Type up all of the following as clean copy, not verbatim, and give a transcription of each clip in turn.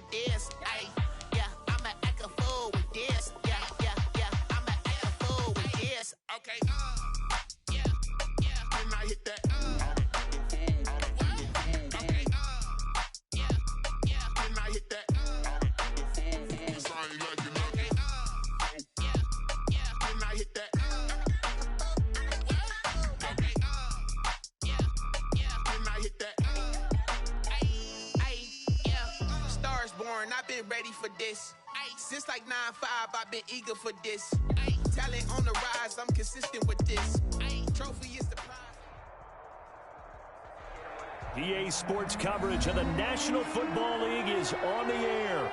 with this. Ay, yeah, I'ma act a fool with this. Yeah, yeah, yeah, I'ma act a fool with this. Okay, yeah, yeah. Then I hit that. Okay, yeah, yeah. Then I hit that. I've been ready for this. Since like 9-5, I've been eager for this. Talent on the rise, I'm consistent with this. Trophy is the prize. EA Sports coverage of the National Football League is on the air.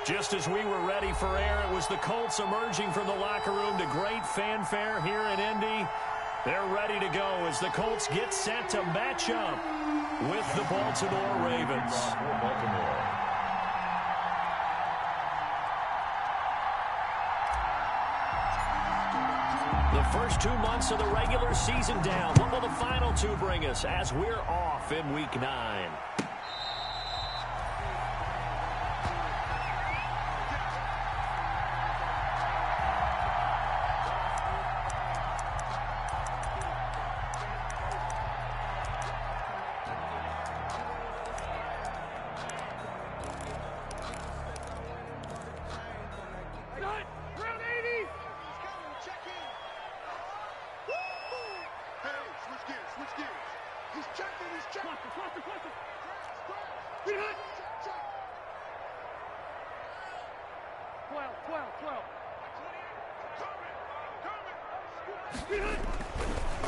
Just as we were ready for air, it was the Colts emerging from the locker room to great fanfare here in Indy. They're ready to go as the Colts get set to match up with the Baltimore Ravens. The first 2 months of the regular season down. What will the final two bring us as we're off in Week 9?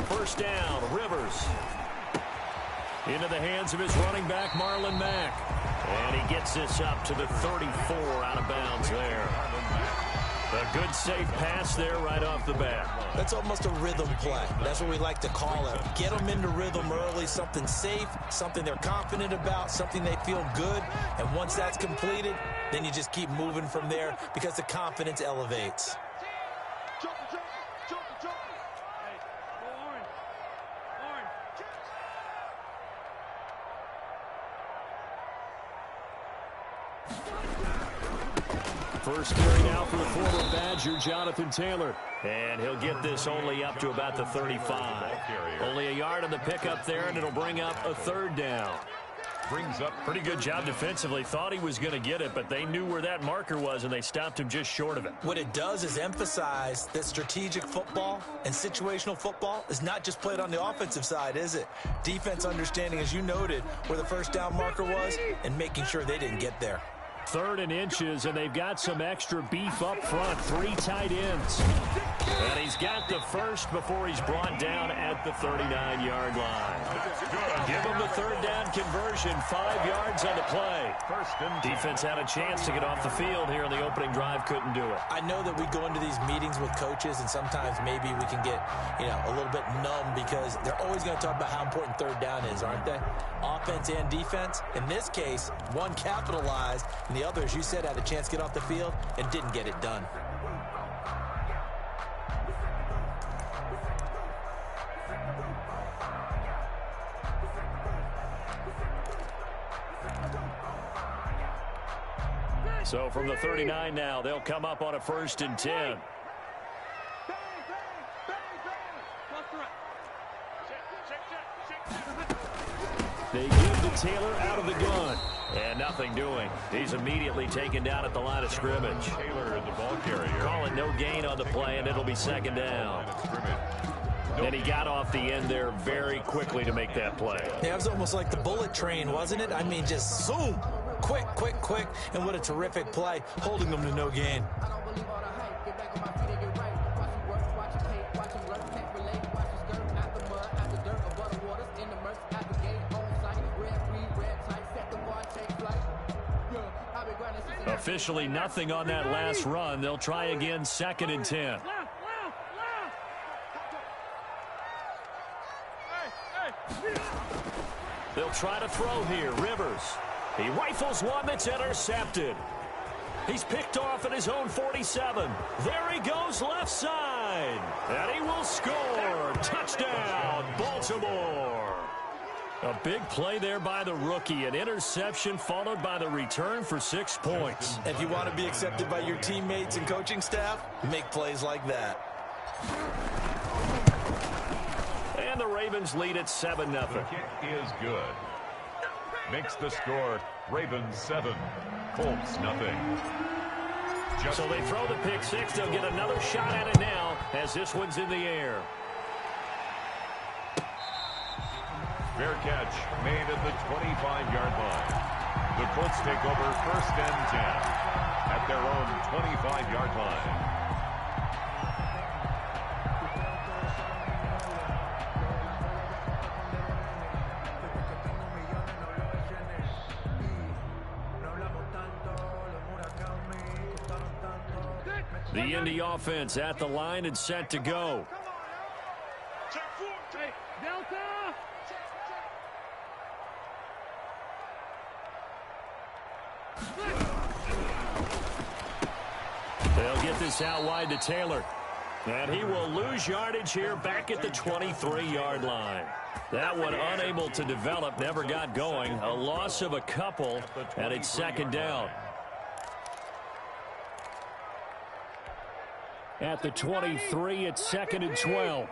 First down, Rivers. Into the hands of his running back, Marlon Mack. And he gets this up to the 34 out of bounds there. A good, safe pass there right off the bat. That's almost a rhythm play. That's what we like to call it. Get them into rhythm early, something safe, something they're confident about, something they feel good. And once that's completed, then you just keep moving from there because the confidence elevates. First carry now for the former Badger, Jonathan Taylor. And he'll get this only up to about the 35. Only a yard on the pickup there, and it'll bring up a third down. Brings up pretty good job defensively. Thought he was going to get it, but they knew where that marker was, and they stopped him just short of it. What it does is emphasize that strategic football and situational football is not just played on the offensive side, is it? Defense understanding, as you noted, where the first down marker was and making sure they didn't get there. 3rd and inches, and they've got some extra beef up front. 3 tight ends. And he's got the first before he's brought down at the 39-yard line. Give him the 3rd down conversion. 5 yards on the play. Defense had a chance to get off the field here in the opening drive. Couldn't do it. I know that we go into these meetings with coaches, and sometimes maybe we can get, a little bit numb because they're always going to talk about how important 3rd down is, aren't they? Offense and defense. In this case, one capitalized, and the other, as you said, had a chance to get off the field and didn't get it done. So from the 39 now, they'll come up on a 1st and 10. They give to Taylor out of the gun. And nothing doing. He's immediately taken down at the line of scrimmage. Taylor, the ball carrier. Calling no gain on the play, and it'll be 2nd down. And he got off the end there very quickly to make that play. Yeah, it was almost like the bullet train, wasn't it? I mean, just zoom. Quick, quick, quick. And what a terrific play, holding them to no gain. Officially nothing on that last run. They'll try again, 2nd and 10. They'll try to throw here. Rivers. He rifles one that's intercepted. He's picked off at his own 47. There he goes left side. And he will score. Touchdown, Baltimore. A big play there by the rookie. An interception followed by the return for 6 points. If you want to be accepted by your teammates and coaching staff, make plays like that. And the Ravens lead at 7-0. The kick is good. Makes the score Ravens 7, Colts nothing. So they throw the pick six. They'll get another shot at it now as this one's in the air. Fair catch made at the 25-yard line. The Colts take over 1st and 10 at their own 25-yard line. The Indy offense at the line and set to go. They'll get this out wide to Taylor. And he will lose yardage here back at the 23-yard line. That one unable to develop, never got going. A loss of a couple, and it's 2nd down. At the 23, it's 2nd and 12.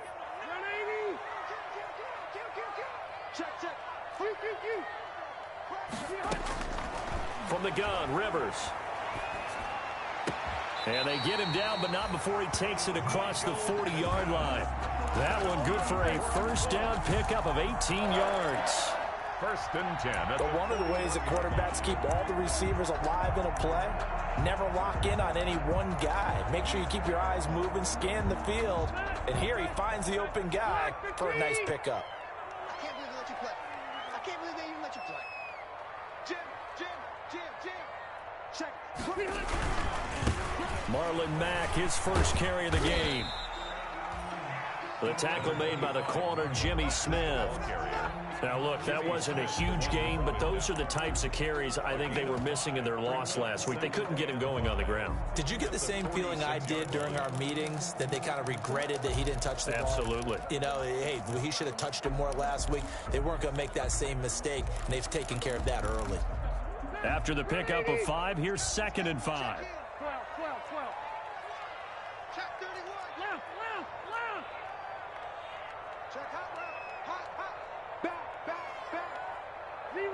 From the gun, Rivers. And they get him down, but not before he takes it across the 40-yard line. That one good for a 1st down pickup of 18 yards. 1st and 10. But one of the ways that quarterbacks keep all the receivers alive in a play, never lock in on any one guy. Make sure you keep your eyes moving, scan the field. And here he finds the open guy for a nice pickup. I can't believe they let you play. I can't believe they even let you play. Jim. Check. Marlon Mack, his first carry of the game. The tackle made by the corner, Jimmy Smith. Now, look, that wasn't a huge gain, but those are the types of carries I think they were missing in their loss last week. They couldn't get him going on the ground. Did you get the same feeling I did during our meetings, that they kind of regretted that he didn't touch the ball? Absolutely. You know, hey, he should have touched it more last week. They weren't going to make that same mistake, and they've taken care of that early. After the pickup of 5, here's 2nd and 5. 12. Check 31. Left. Check hot left. Back. 0.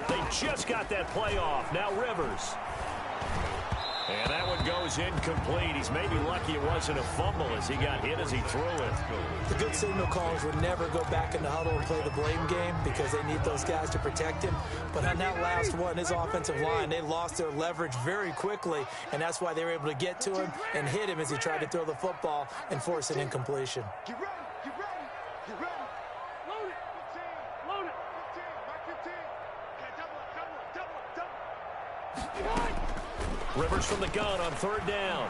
They just got that play off. Now Rivers. And that one goes incomplete. He's maybe lucky it wasn't a fumble as he got hit as he threw it. The good signal callers would never go back in the huddle and play the blame game because they need those guys to protect him. But on that last one, his offensive line, they lost their leverage very quickly, and that's why they were able to get to him and hit him as he tried to throw the football and force an incompletion. Get ready. Load it. 15. Back 15. Okay, double up. Rivers from the gun on 3rd down.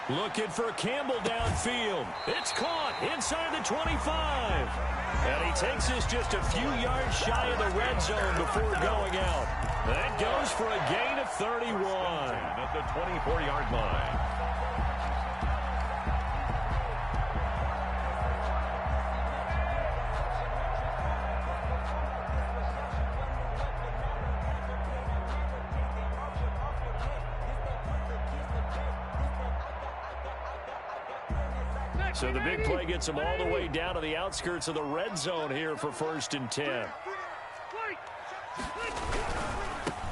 Looking for Campbell downfield. It's caught inside the 25. And he takes this just a few yards shy of the red zone before going out. That goes for a gain of 31. At the 24-yard line. So the big play gets him all the way down to the outskirts of the red zone here for 1st and 10.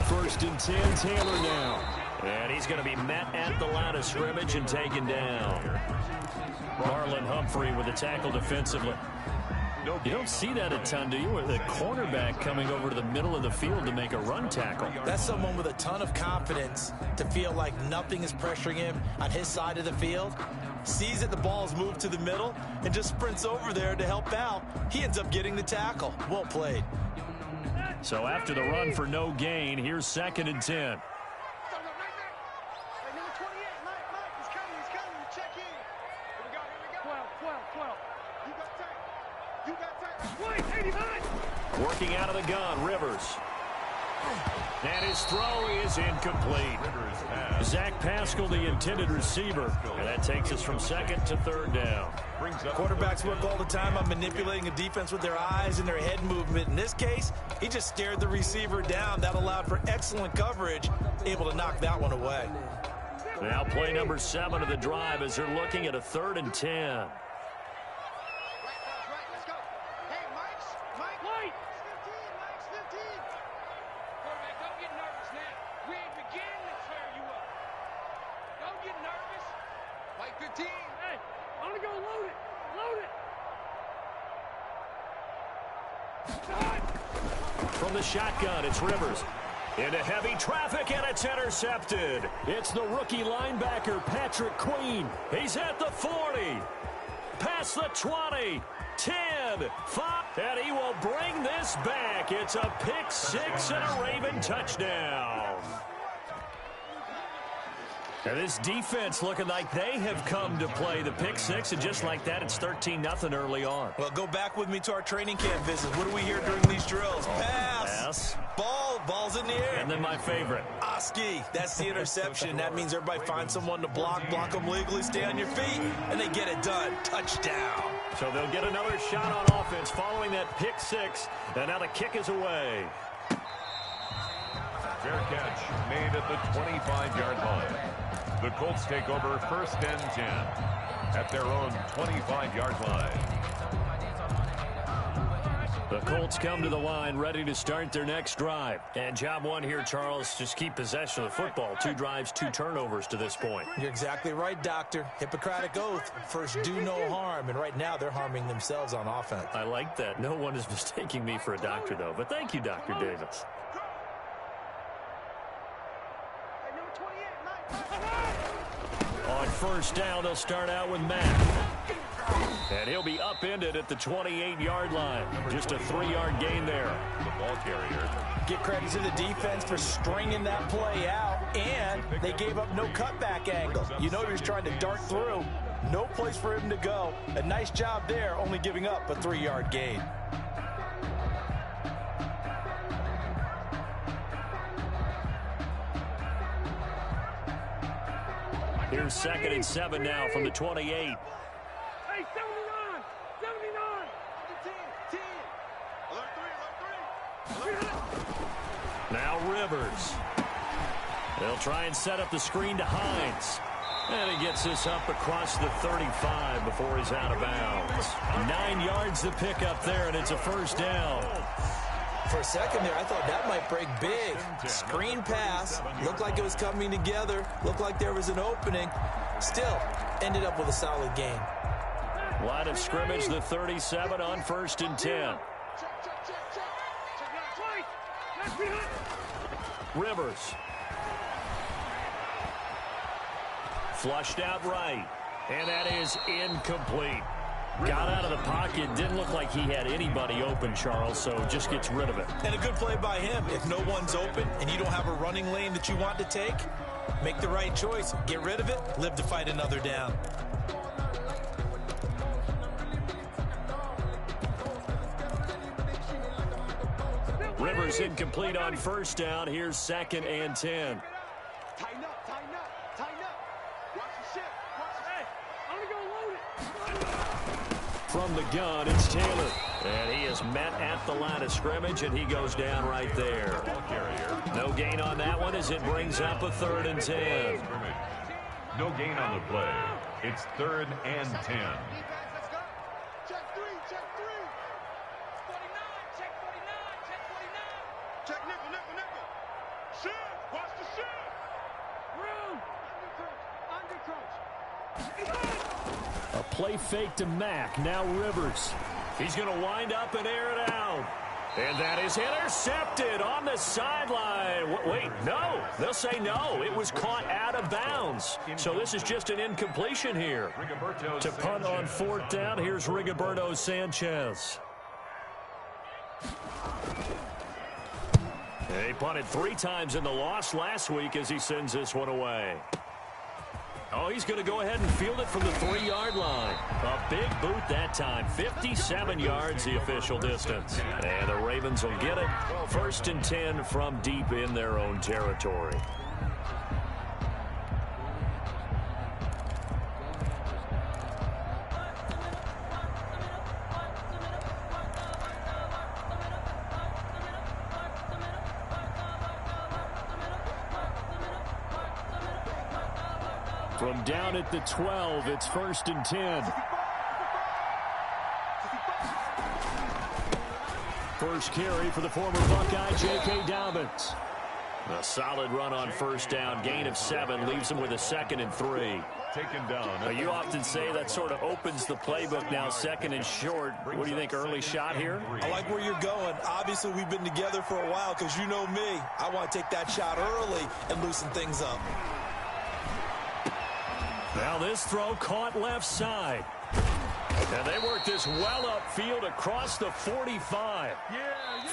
1st and 10, Taylor now. And he's going to be met at the line of scrimmage and taken down. Marlon Humphrey with the tackle defensively. You don't see that a ton, do you? With a cornerback coming over to the middle of the field to make a run tackle. That's someone with a ton of confidence to feel like nothing is pressuring him on his side of the field. Sees that the ball is moved to the middle and just sprints over there to help out. He ends up getting the tackle. Well played. So after the run for no gain, here's 2nd and 10. Working out of the gun, Rivers. And his throw is incomplete. Zach Pascal, the intended receiver. And that takes us from second to third down. Quarterbacks work all the time on manipulating a defense with their eyes and their head movement. In this case, he just stared the receiver down. That allowed for excellent coverage, able to knock that one away. Now play number 7 of the drive as they're looking at a 3rd and 10. From the shotgun, it's Rivers. Into heavy traffic, and it's intercepted. It's the rookie linebacker, Patrick Queen. He's at the 40. Past the 20. 10. 5. And he will bring this back. It's a pick 6 and a Raven touchdown. And this defense looking like they have come to play the pick 6, and just like that, it's 13-0 early on. Well, go back with me to our training camp visits. What do we hear during these drills? Pass. Ball's in the air. And then my favorite. Oski, that's the interception. That means everybody finds someone to block them legally, stay on your feet, and they get it done. Touchdown. So they'll get another shot on offense following that pick 6, and now the kick is away. Fair catch made at the 25-yard line. The Colts take over 1st and 10 at their own 25-yard line. The Colts come to the line ready to start their next drive. And job one here, Charles, just keep possession of the football. 2 drives, 2 turnovers to this point. You're exactly right, Doctor. Hippocratic oath. First, do no harm. And right now, they're harming themselves on offense. I like that. No one is mistaking me for a doctor, though. But thank you, Dr. Davis. On 1st down, they'll start out with Matt. And he'll be upended at the 28-yard line. Just a 3-yard gain there. The ball carrier. Get credit to the defense for stringing that play out, and they gave up no cutback angle. You know he was trying to dart through. No place for him to go. A nice job there, only giving up a 3-yard gain. Here's 2nd and 7 now from the 28. Hey, 79! 79! Now Rivers. They'll try and set up the screen to Hines. And he gets this up across the 35 before he's out of bounds. 9 yards to pick up there, and it's a 1st down. For a second there, I thought that might break big. Screen pass. Looked like it was coming together. Looked like there was an opening. Still, ended up with a solid gain. Line of scrimmage, the 37 on 1st and 10. Rivers. Flushed out right. And that is incomplete. Got out of the pocket. Didn't look like he had anybody open, Charles, so just gets rid of it. And a good play by him. If no one's open and you don't have a running lane that you want to take, make the right choice. Get rid of it. Live to fight another down. Rivers incomplete on 1st down. Here's 2nd and 10. Tighten up, tighten up, tighten up. Watch the ship, watch the ship. I'm gonna go load it. From the gun, it's Taylor. And he is met at the line of scrimmage, and he goes down right there. No gain on that one as it brings up a 3rd and 10. No gain on the play. It's 3rd and 10. Defense, let's go. Check 3, check 3. 49, check 49, check 49. Check nickel, nickel, nickel. Shit, watch the shit. Room. Under crunch. A play fake to Mack. Now Rivers. He's going to wind up and air it out. And that is intercepted on the sideline. Wait, no. They'll say no. It was caught out of bounds. So this is just an incompletion here. To punt on 4th down, here's Rigoberto Sanchez. He punted 3 times in the loss last week as he sends this one away. Oh, he's going to go ahead and field it from the 3-yard line. A big boot that time. 57 yards the official distance. And the Ravens will get it. 1st and 10 from deep in their own territory. From down at the 12, it's 1st and 10. First carry for the former Buckeye, J.K. Dobbins. A solid run on 1st down. Gain of 7 leaves him with a 2nd and 3. Taken down. You often say that sort of opens the playbook now, 2nd and short. What do you think, early shot here? I like where you're going. Obviously, we've been together for a while because you know me. I want to take that shot early and loosen things up. Now this throw caught left side. And they work this well upfield across the 45.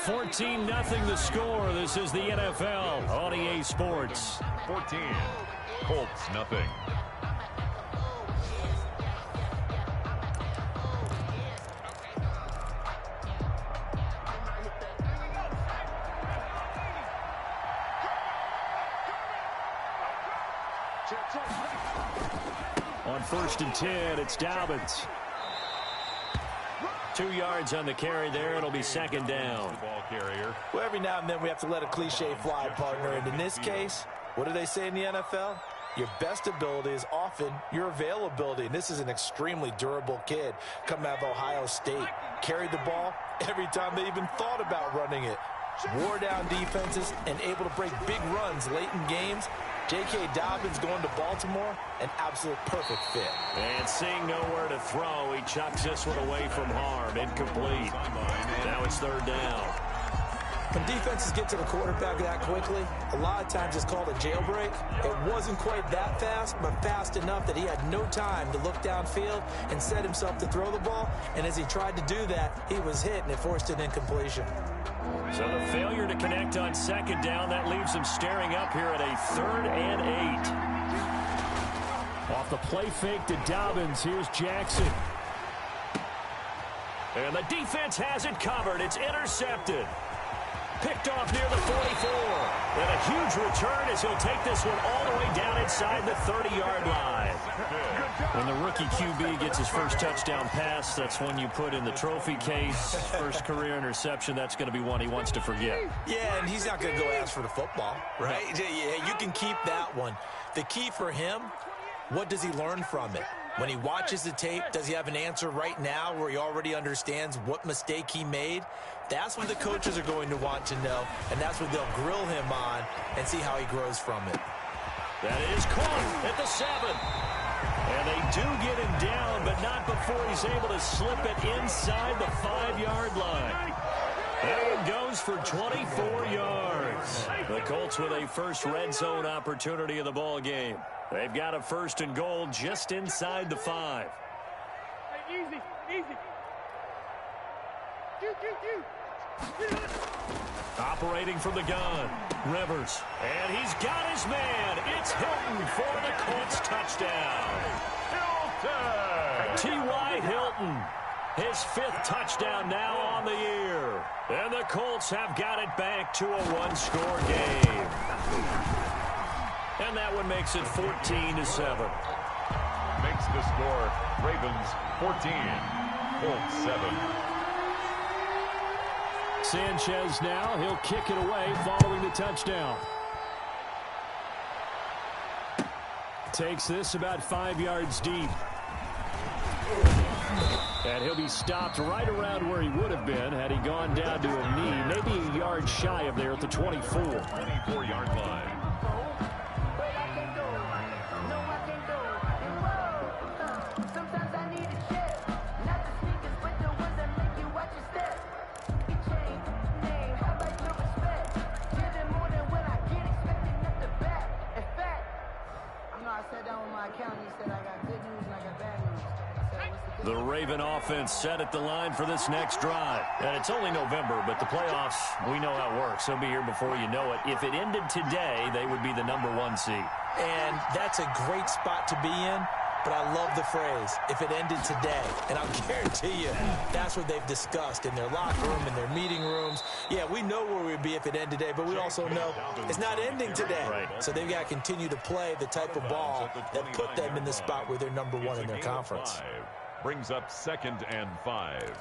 14-0 the score. This is the NFL on EA Sports. 14. Colts, nothing. On 1st and 10, it's Dobbins. 2 yards on the carry there. It'll be 2nd down. Ball carrier. Well, every now and then we have to let a cliche fly, partner. And in this case, what do they say in the NFL? Your best ability is often your availability. And this is an extremely durable kid coming out of Ohio State. Carried the ball every time they even thought about running it. Wore down defenses and able to break big runs late in games. J.K. Dobbins going to Baltimore, an absolute perfect fit. And seeing nowhere to throw, he chucks this one away from harm. Incomplete. Now it's 3rd down. When defenses get to the quarterback that quickly, a lot of times it's called a jailbreak. It wasn't quite that fast, but fast enough that he had no time to look downfield and set himself to throw the ball. And as he tried to do that, he was hit, and it forced an incompletion. So the failure to connect on 2nd down, that leaves him staring up here at a 3rd and 8. Off the play fake to Dobbins, here's Jackson. And the defense has it covered. It's intercepted. Picked off near the 44. And a huge return as he'll take this one all the way down inside the 30-yard line. When the rookie QB gets his first touchdown pass, that's when you put in the trophy case. First career interception, that's going to be one he wants to forget. Yeah, and he's not going to go ask for the football, right? Yeah, you can keep that one. The key for him, what does he learn from it? When he watches the tape, does he have an answer right now where he already understands what mistake he made? That's what the coaches are going to want to know, and that's what they'll grill him on and see how he grows from it. That is caught at the 7. And they do get him down, but not before he's able to slip it inside the 5-yard line. That one goes for 24 yards. The Colts with a first red zone opportunity of the ball game. They've got a 1st and goal just inside the 5. Hey, easy, easy. Operating from the gun, Rivers. And he's got his man. It's Hilton for the Colts touchdown. Hilton! T.Y. Hilton. His 5th touchdown now on the year. And the Colts have got it back to a 1-score game. And that one makes it 14-7. Makes the score Ravens 14, Colts 7. Sanchez now, he'll kick it away following the touchdown. Takes this about 5 yards deep. And he'll be stopped right around where he would have been had he gone down to a knee, maybe a yard shy of there at the 24. 24-yard line. I sat down with my accountant. He said I got good news and I got bad news. I said, what's the good The Raven offense set at the line for this next drive. And it's only November, but the playoffs, we know how it works. They'll be here before you know it. If it ended today, they would be the #1 seed. And that's a great spot to be in, but I love the phrase, if it ended today. And I'll guarantee you, that's what they've discussed in their locker room, in their meeting rooms. Yeah, we know where we'd be if it ended today, but we also know it's not ending today. Right. So they've got to continue to play the type of ball that put them in the spot where they're #1 in their conference. Brings up 2nd and 5.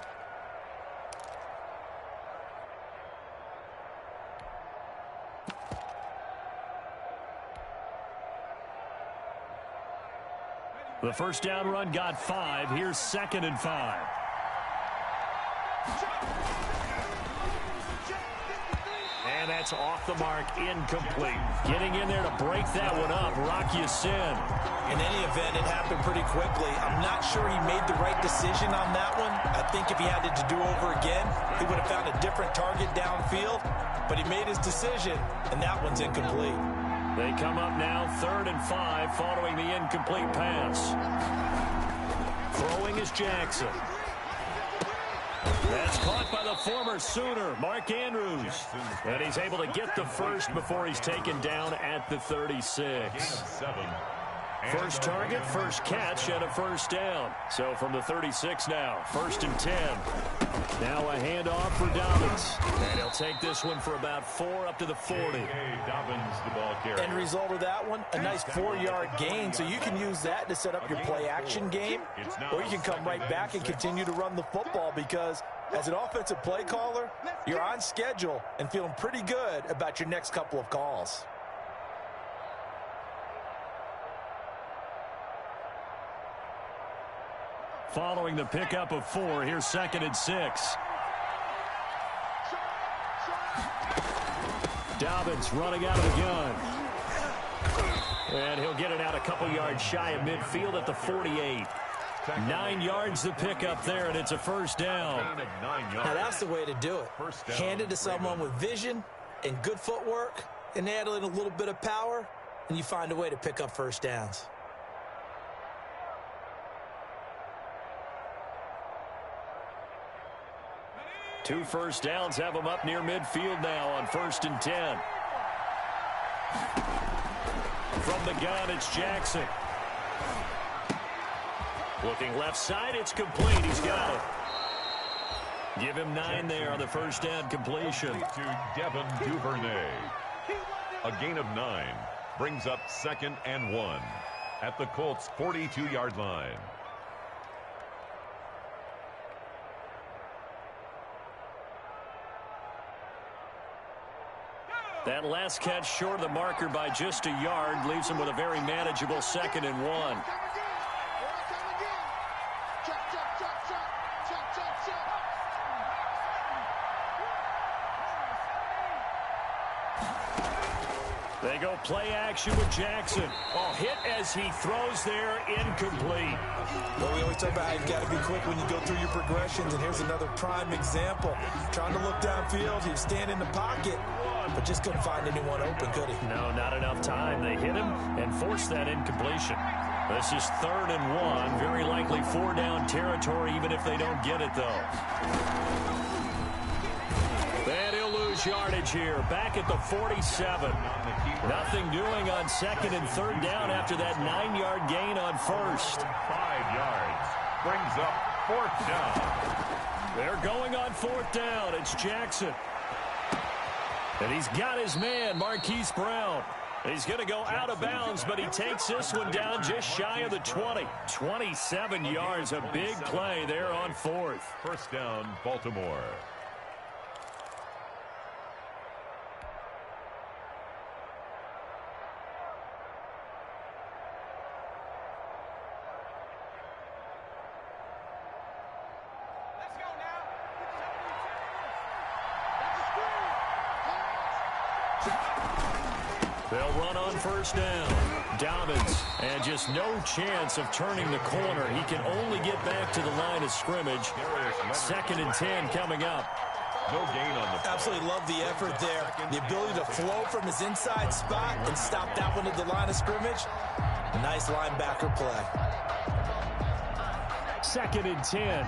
The first down run got 5. Here's 2nd and 5. And that's off the mark, incomplete. Getting in there to break that one up, Rock Ya-Sin. In any event, it happened pretty quickly. I'm not sure he made the right decision on that one. I think if he had it to do over again, he would have found a different target downfield. But he made his decision, and that one's incomplete. They come up now 3rd and 5 following the incomplete pass. Throwing is Jackson. That's caught by the former Sooner, Mark Andrews. And he's able to get the first before he's taken down at the 36. First target, first catch, and a first down. So from the 36 now, 1st and 10. Now a handoff for Dobbins. And he'll take this one for about 4 up to the 40. Dobbins, the ball carrier. End result of that one, a nice 4-yard gain. So you can use that to set up your play-action game, or you can come right back and continue to run the football because as an offensive play caller, you're on schedule and feeling pretty good about your next couple of calls. Following the pickup of 4, here's 2nd and 6. Dobbins running out of the gun. And he'll get it out a couple yards shy of midfield at the 48. 9 yards to pick up there, and it's a first down. Now that's the way to do it. Hand it to someone with vision and good footwork, and add in a little bit of power, and you find a way to pick up first downs. Two first downs have them up near midfield now on 1st and 10. From the gun, it's Jackson. Looking left side, it's complete. He's got it. Give him 9 there on the first down completion. To Devin Duvernay. A gain of 9 brings up 2nd and 1 at the Colts' 42-yard line. That last catch short of the marker by just a yard leaves him with a very manageable 2nd and 1. They go play action with Jackson. Oh, hit as he throws there, incomplete. Well, we always talk about how you've got to be quick when you go through your progressions, and here's another prime example. Trying to look downfield, he was standing in the pocket, but just couldn't find anyone open, could he? No, not enough time. They hit him and forced that incompletion. This is 3rd and 1. Very likely 4-down territory, even if they don't get it, though. And he'll lose yardage here. Back at the 47. Nothing doing on 2nd and 3rd down after that 9-yard gain on 1st. 5 yards brings up 4th down. They're going on 4th down. It's Jackson. And he's got his man, Marquise Brown. He's going to go out of bounds, but he takes this one down just shy of the 20. 27 yards, a big play there on 4th. First down, Baltimore. They'll run on first down. Dobbins, and just no chance of turning the corner. He can only get back to the line of scrimmage. 2nd and 10 coming up. No gain on the play. Absolutely love the effort there. The ability to flow from his inside spot and stop that one at the line of scrimmage. Nice linebacker play. 2nd and 10.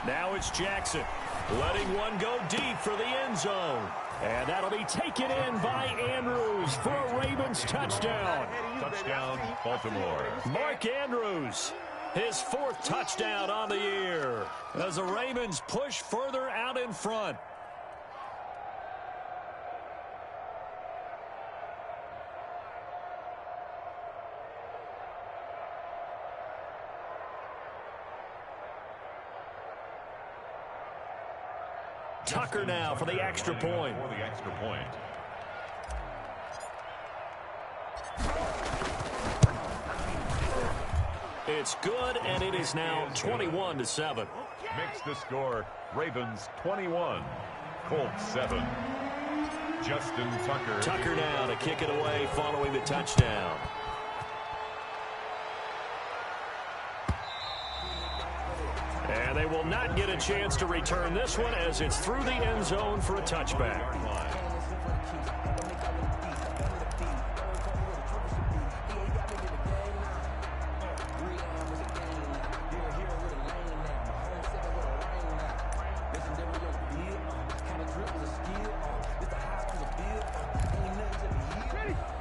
Now it's Jackson, letting one go deep for the end zone. And that'll be taken in by Andrews for a Ravens touchdown. Touchdown, Baltimore. Mark Andrews, his 4th touchdown on the year as the Ravens push further out in front. Tucker now for the extra point. For the extra point. It's good, and it is now 21-7. Makes the score Ravens 21, Colts 7. Justin Tucker. Tucker now to kick it away following the touchdown. And they will not get a chance to return this one as it's through the end zone for a touchback.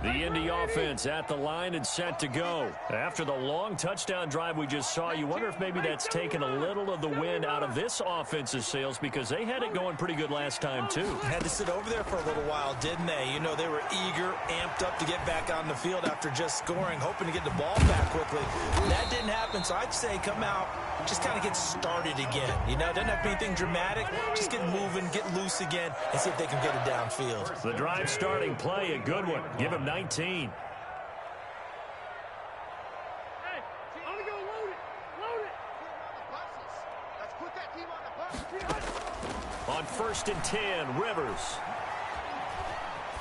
The Indy offense at the line and set to go. After the long touchdown drive we just saw, you wonder if maybe that's taken a little of the wind out of this offense's sails because they had it going pretty good last time too. Had to sit over there for a little while, didn't they? You know, they were eager, amped up to get back on the field after just scoring, hoping to get the ball back quickly. That didn't happen, so I'd say come out, just kind of get started again. You know, doesn't have to be anything dramatic. Just get moving, get loose again, and see if they can get it downfield. The drive starting play, a good one. Give him 19. Hey, I'm gonna go load it. Load it. Let's put that team on the bus. On 1st and 10, Rivers.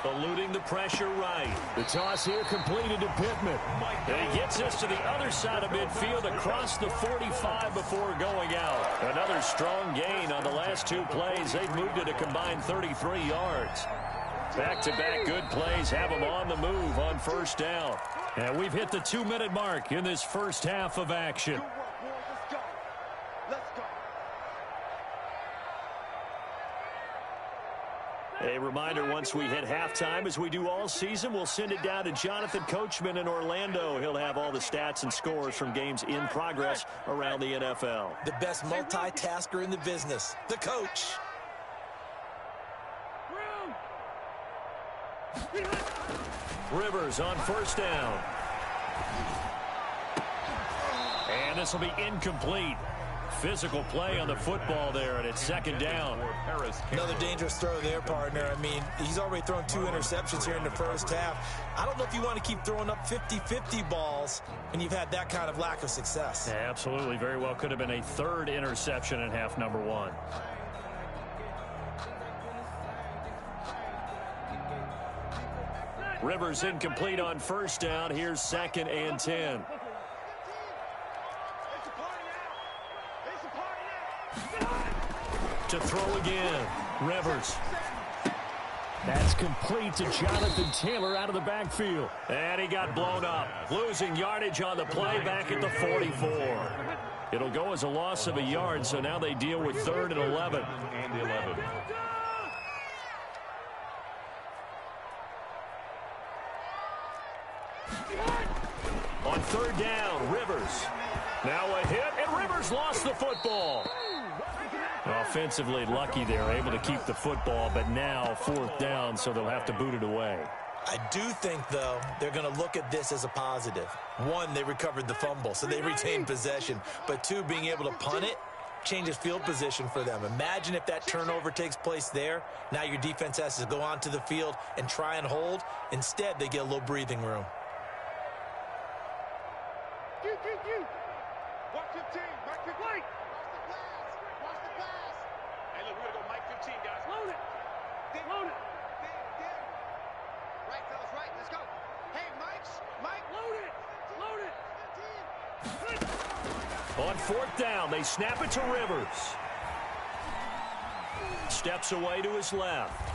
Eluding the pressure right. The toss here completed to Pittman. And he gets us to the other side of midfield across the 45 before going out. Another strong gain on the last 2 plays. They've moved it a combined 33 yards. Back-to-back good plays have them on the move on 1st down. And we've hit the 2-minute mark in this first half of action. Let's go. Let's go. A reminder, once we hit halftime, as we do all season, we'll send it down to Jonathan Coachman in Orlando. He'll have all the stats and scores from games in progress around the NFL. The best multitasker in the business, the coach. Rivers on 1st down. And this will be incomplete. Physical play on the football there, and it's 2nd down. Another dangerous throw there, partner. I mean, he's already thrown 2 interceptions here in the first half. I don't know if you want to keep throwing up 50-50 balls, and you've had that kind of lack of success. Yeah, absolutely. Very well could have been a 3rd interception in half number 1. Rivers incomplete on 1st down. Here's 2nd and 10. To throw again. Rivers. That's complete to Jonathan Taylor out of the backfield. And he got blown up. Losing yardage on the play back at the 44. It'll go as a loss of a yard, so now they deal with 3rd and 11. And 11. On 3rd down, Rivers. Now a hit, and Rivers lost the football. Offensively lucky they're able to keep the football, but now 4th down, so they'll have to boot it away. I do think, though, they're going to look at this as a positive. 1, they recovered the fumble, so they retained possession. But 2, being able to punt it changes field position for them. Imagine if that turnover takes place there. Now your defense has to go onto the field and try and hold. Instead, they get a little breathing room. Watch 15. Mike 15. Watch the pass. Watch the pass. Hey, look, we're going to go Mike 15, guys. Load it. Load it. Right, fellas, right. Let's go. Hey, Mike. Load it. Load it. 15. On 4th down, they snap it to Rivers. Steps away to his left.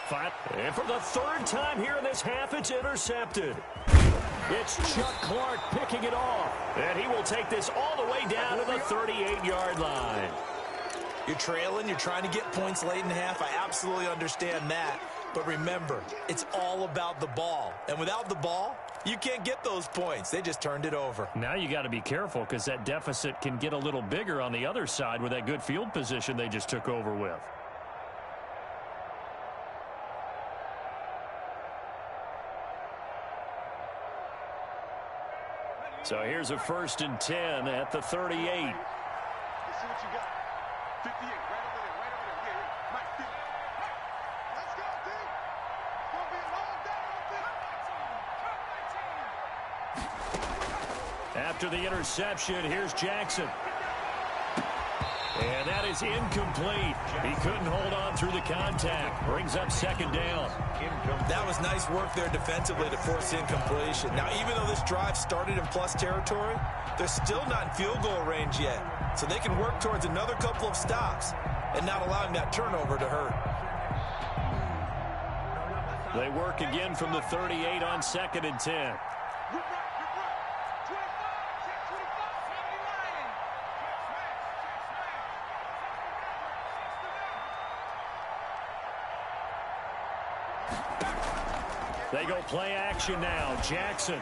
And for the third time here in this half, it's intercepted. It's Chuck Clark picking it off. And he will take this all the way down to the 38-yard line. You're trailing. You're trying to get points late in the half. I absolutely understand that. But remember, it's all about the ball. And without the ball, you can't get those points. They just turned it over. Now you got to be careful because that deficit can get a little bigger on the other side with that good field position they just took over with. So here's a 1st and 10 at the 38. Let's see what you got. 58, right over there, right over there. Yeah. Mike, 50. Let's go, D. It's going to be a long day on this. After the interception, here's Jackson. And that is incomplete. He couldn't hold on through the contact. Brings up 2nd down. That was nice work there defensively to force incompletion. Now, even though this drive started in plus territory, they're still not in field goal range yet. So they can work towards another couple of stops and not allowing that turnover to hurt. They work again from the 38 on 2nd and 10. They go play action now. Jackson.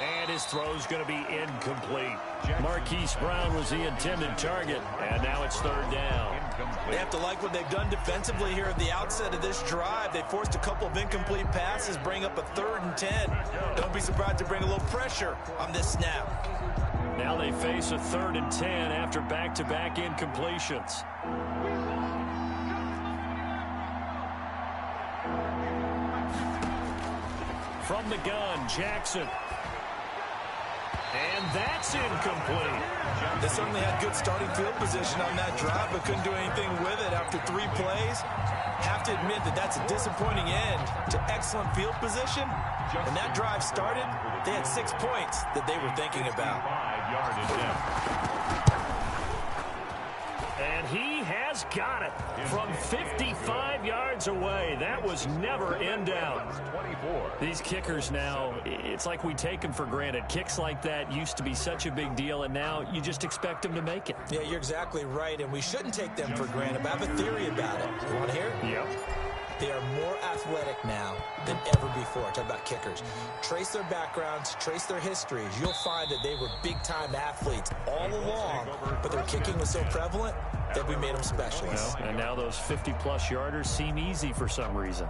And his throw's going to be incomplete. Marquise Brown was the intended target, and now it's 3rd down. They have to like what they've done defensively here at the outset of this drive. They forced a couple of incomplete passes, bring up a 3rd and 10. Don't be surprised to bring a little pressure on this snap. Now they face a 3rd and 10 after back-to-back incompletions. From the gun, Jackson. And that's incomplete. They certainly had good starting field position on that drive, but couldn't do anything with it after 3 plays. Have to admit that that's a disappointing end to excellent field position. When that drive started, they had 6 points that they were thinking about. 5-yard attempt. And he has got it from 55 yards away. That was never in doubt. 24. These kickers now, it's like we take them for granted. Kicks like that used to be such a big deal, and now you just expect them to make it. Yeah, you're exactly right, and we shouldn't take them for granted, but I have a theory about it. You want to hear it? Yep. They are more athletic now than ever before. Talk about kickers. Trace their backgrounds, trace their histories. You'll find that they were big-time athletes all along, but their kicking was so prevalent that we made them specialists. Well, and now those 50-plus yarders seem easy for some reason.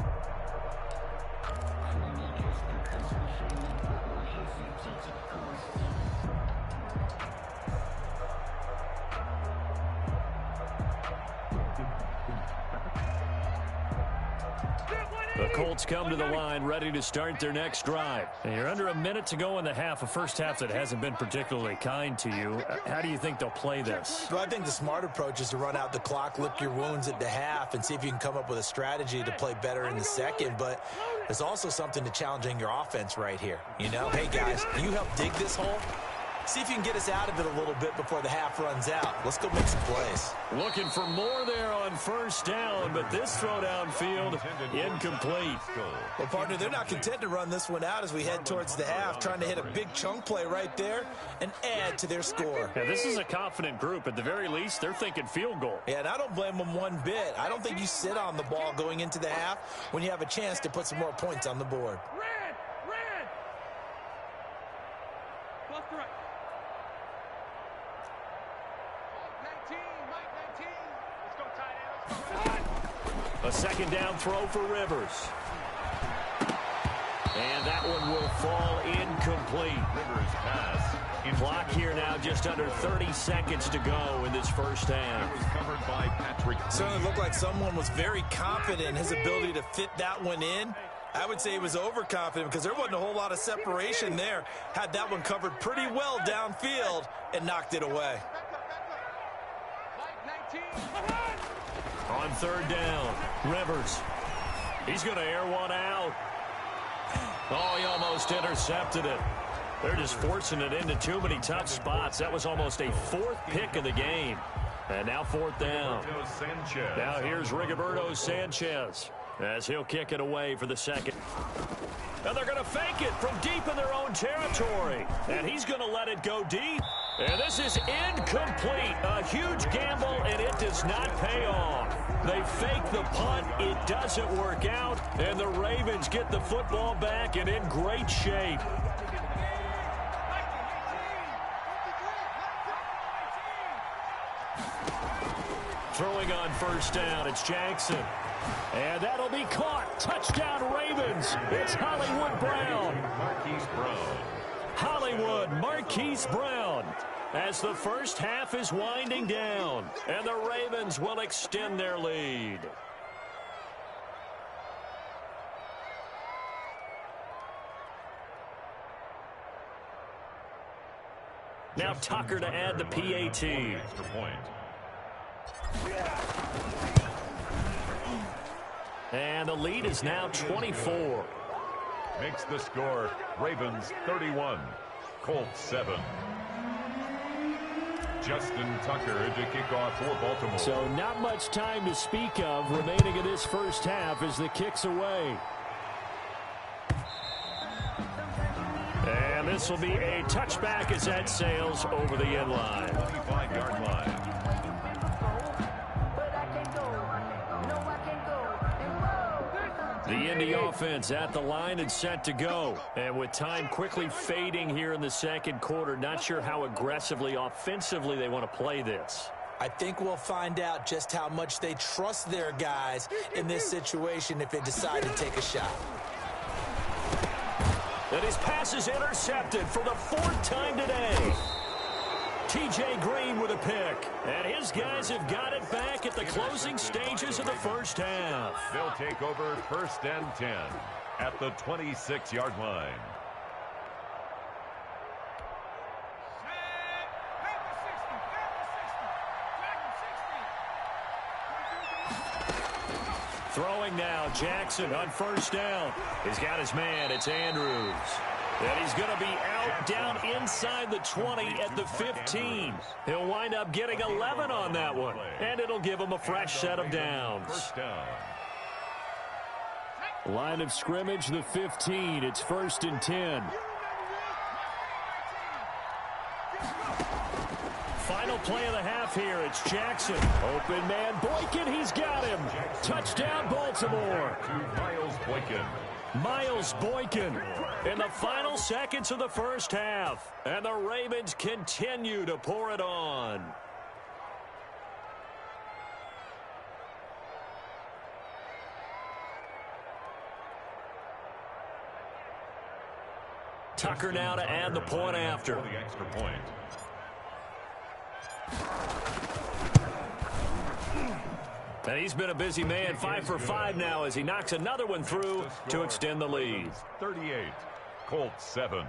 The Colts come to the line ready to start their next drive. And you're under a minute to go in the half, a first half that hasn't been particularly kind to you. How do you think they'll play this? Well, I think the smart approach is to run out the clock, lick your wounds at the half, and see if you can come up with a strategy to play better in the second. But there's also something to challenging your offense right here. You know, hey, guys, you help dig this hole. See if you can get us out of it a little bit before the half runs out. Let's go make some plays. Looking for more there on 1st down, but this throw downfield incomplete. Well, partner, they're not content to run this one out as we head towards the half, trying to hit a big chunk play right there and add to their score. Yeah, this is a confident group. At the very least, they're thinking field goal. Yeah, and I don't blame them one bit. I don't think you sit on the ball going into the half when you have a chance to put some more points on the board. Red! Red! Left to right. 19, Mike, 19. Let's go, tight end. Let's go. A 2nd down throw for Rivers. And that one will fall incomplete. Rivers pass. Clock here now, just under 30 seconds to go in this first half. It was covered by Patrick. Certainly looked like someone was very confident in his ability to fit that one in. I would say he was overconfident because there wasn't a whole lot of separation there. Had that one covered pretty well downfield and knocked it away. Mike, 19. On 3rd down, Rivers. He's going to air one out. Oh, he almost intercepted it. They're just forcing it into too many tough spots. That was almost a 4th pick of the game. And now fourth down. Now here's Rigoberto Sanchez as he'll kick it away for the second. And they're going to fake it from deep in their own territory. And he's going to let it go deep. And this is incomplete. A huge gamble, and it does not pay off. They fake the punt. It doesn't work out. And the Ravens get the football back and in great shape. Throwing on first down, it's Jackson. And that'll be caught. Touchdown, Ravens. It's Hollywood Brown. Hollywood Marquise Brown. As the first half is winding down. And the Ravens will extend their lead. Now Tucker to add the PAT. Extra point. And the lead is now 24. Makes the score Ravens 31, Colts 7. Justin Tucker to kick off for Baltimore. So not much time to speak of remaining in this first half as the kick's away. And this will be a touchback as that sails over the end line. 25-yard line. The Indy offense at the line and set to go. And with time quickly fading here in the second quarter, not sure how aggressively, offensively they want to play this. I think we'll find out just how much they trust their guys in this situation if they decide to take a shot. And his pass is intercepted for the fourth time today. T.J. Green with a pick. And his guys have got it back at the closing stages of the first half. They'll take over first and 10 at the 26-yard line. Throwing now, Jackson on first down. He's got his man, it's Andrews. And he's going to be out down inside the 20 at the 15. He'll wind up getting 11 on that one. And it'll give him a fresh set of downs. First down. Line of scrimmage, the 15. It's first and 10. Final play of the half here. It's Jackson. Open man, Boykin. He's got him. Touchdown, Baltimore. To Miles Boykin. Miles Boykin in the final seconds of the first half. And the Ravens continue to pour it on. Tucker now to add the point after. The extra point. And he's been a busy man, 5 for 5 now as he knocks another one through to extend the lead. 38, Colts 7.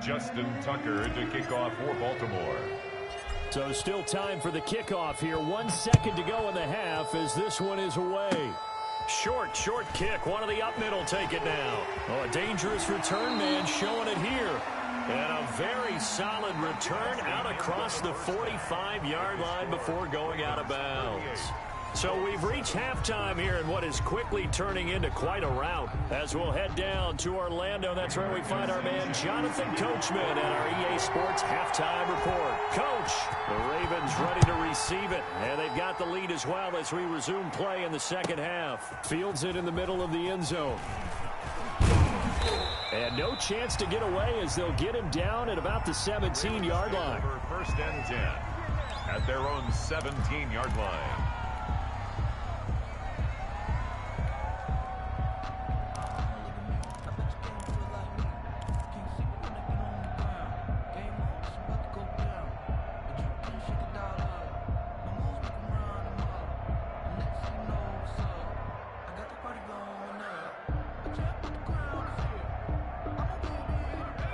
Justin Tucker to kick off for Baltimore. So still time for the kickoff here. 1 second to go in the half as this one is away. Short kick. One of the up middle take it now. Oh, a dangerous return man showing it here. And a very solid return out across the 45-yard line before going out of bounds. So we've reached halftime here in what is quickly turning into quite a rout. As we'll head down to Orlando, that's where we find our man Jonathan Coachman at our EA Sports Halftime Report. Coach, the Ravens ready to receive it, and they've got the lead as well as we resume play in the second half. Fields it in the middle of the end zone. And no chance to get away as they'll get him down at about the 17-yard line. First and 10 at their own 17-yard line.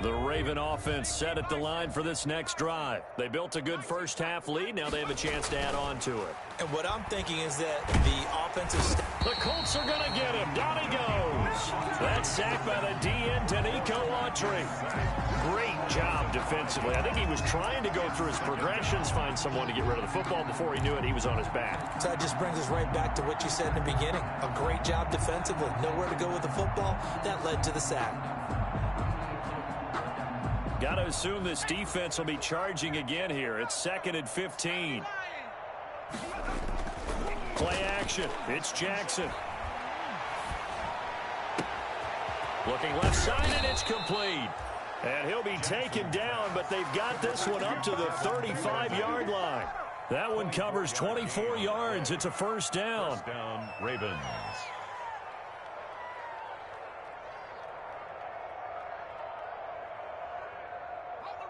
The Raven offense set at the line for this next drive. They built a good first-half lead. Now they have a chance to add on to it. And what I'm thinking is that the offensive... The Colts are going to get him. Down he goes. That's sacked by the DN, Danico Autry. Great job defensively. I think he was trying to go through his progressions, find someone to get rid of the football. Before he knew it, he was on his back. So that just brings us right back to what you said in the beginning. A great job defensively. Nowhere to go with the football. That led to the sack. Got to assume this defense will be charging again here. It's 2nd and 15. Play action. It's Jackson. Looking left side, and it's complete. And he'll be taken down, but they've got this one up to the 35-yard line. That one covers 24 yards. It's a first down. First down, Ravens.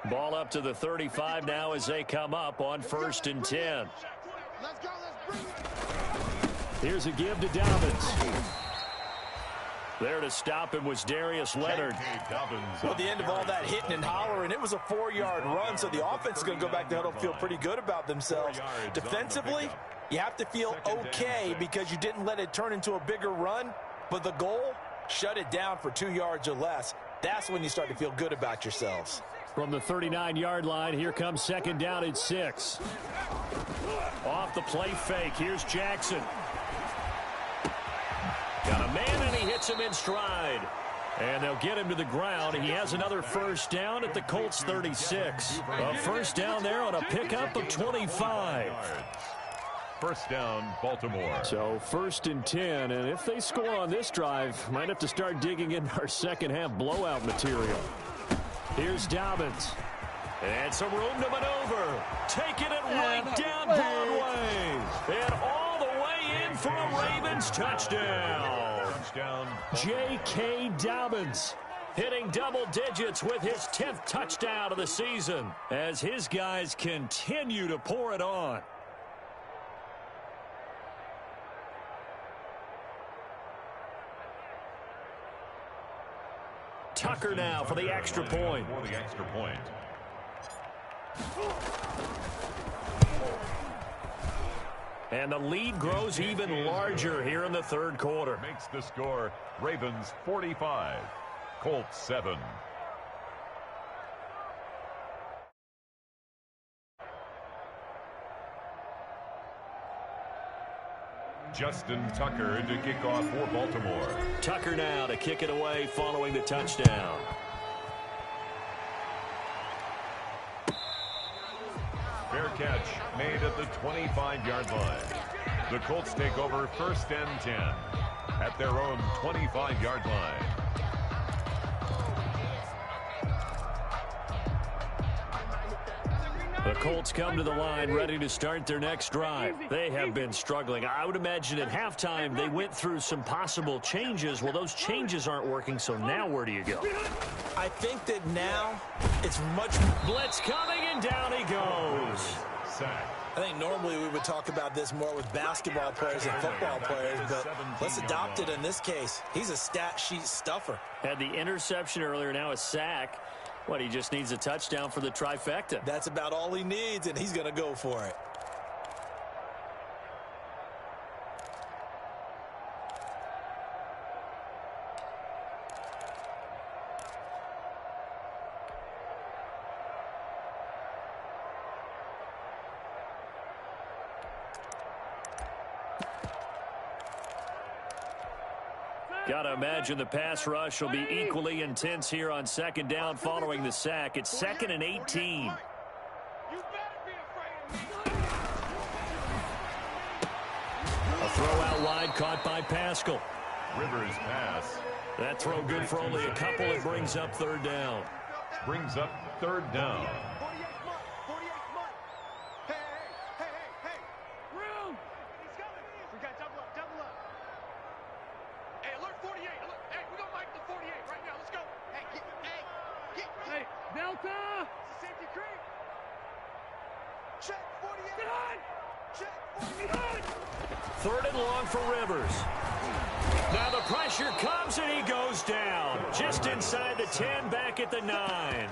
Ball up to the 35 now as they come up on 1st and 10. Let's go. Let's bring it. Here's a give to Dobbins. There to stop him was Darius Leonard. Well, at the end of all that hitting and hollering, it was a 4-yard run, so the offense is going to go back to huddle and feel pretty good about themselves. Defensively, you have to feel okay because you didn't let it turn into a bigger run, but the goal, shut it down for 2 yards or less. That's when you start to feel good about yourselves. From the 39-yard line, here comes 2nd down and 6. Off the play fake, here's Jackson. Got a man, and he hits him in stride. And they'll get him to the ground. He has another first down at the Colts 36. A first down there on a pickup of 25. First down, Baltimore. So 1st and 10, and if they score on this drive, might have to start digging into our second-half blowout material. Here's Dobbins. And some room to maneuver. Taking it right down Broadway. And all the way in for a Ravens touchdown. J.K. Dobbins hitting double digits with his 10th touchdown of the season as his guys continue to pour it on. Tucker now for the extra point. And the lead grows even larger here in the 3rd quarter. Makes the score Ravens 45, Colts 7. Justin Tucker to kick off for Baltimore. Tucker now to kick it away following the touchdown. Fair catch made at the 25-yard line. The Colts take over 1st and 10 at their own 25-yard line. The Colts come to the line ready to start their next drive. They have been struggling. I would imagine at halftime they went through some possible changes. Well, those changes aren't working, so now where do you go? I think that now it's much... Blitz coming, and down he goes. Sack. I think normally we would talk about this more with basketball players and football players, but let's adopt it in this case. He's a stat sheet stuffer. Had the interception earlier, now a sack. What, he just needs a touchdown for the trifecta. That's about all he needs, and he's going to go for it. Got to imagine the pass rush will be equally intense here on 2nd down following the sack. It's 2nd and 18. A throw out wide caught by Pascal. Rivers pass. That throw good for only a couple. It brings up 3rd down. Brings up 3rd down. Third and long for Rivers. Now the pressure comes and he goes down. Just inside the 10, back at the 9.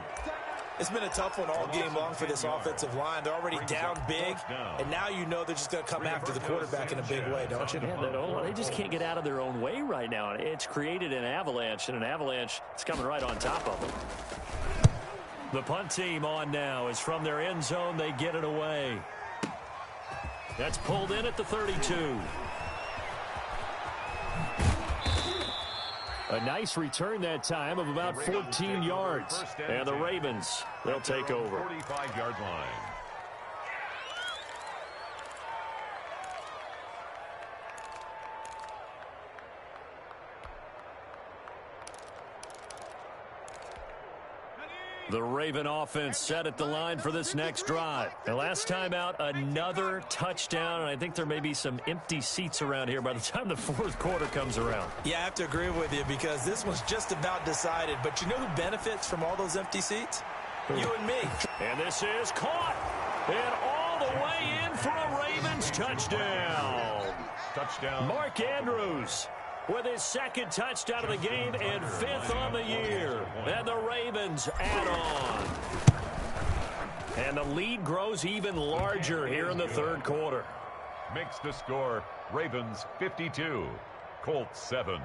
It's been a tough one all game long for this offensive line. They're already down big, and now you know they're just going to come after the quarterback in a big way, don't you? Yeah, they just can't get out of their own way right now. It's created an avalanche, and an avalanche is coming right on top of them. The punt team on now is from their end zone. They get it away. That's pulled in at the 32. A nice return that time of about 14 yards. And the Ravens, they'll take over. 45-yard line. The Raven offense set at the line for this next drive. And last time out, another touchdown. And I think there may be some empty seats around here by the time the fourth quarter comes around. Yeah, I have to agree with you because this one's just about decided. But you know who benefits from all those empty seats? You and me. And this is caught. And all the way in for a Ravens touchdown. Touchdown. Mark Andrews with his second touchdown of the game and 5th on the year. And the Ravens add on. And the lead grows even larger here in the third quarter. Makes the score Ravens 52, Colts 7.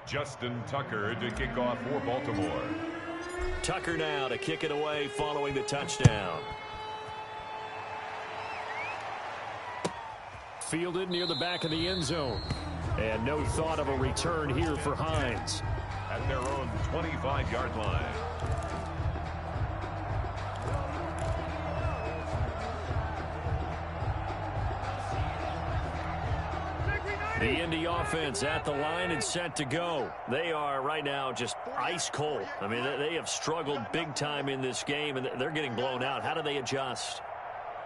Justin Tucker to kick off for Baltimore. Tucker now to kick it away following the touchdown. Fielded near the back of the end zone. And no thought of a return here for Hines. At their own 25-yard line. The Indy offense at the line and set to go. They are right now just ice cold. I mean, they have struggled big time in this game, and they're getting blown out. How do they adjust?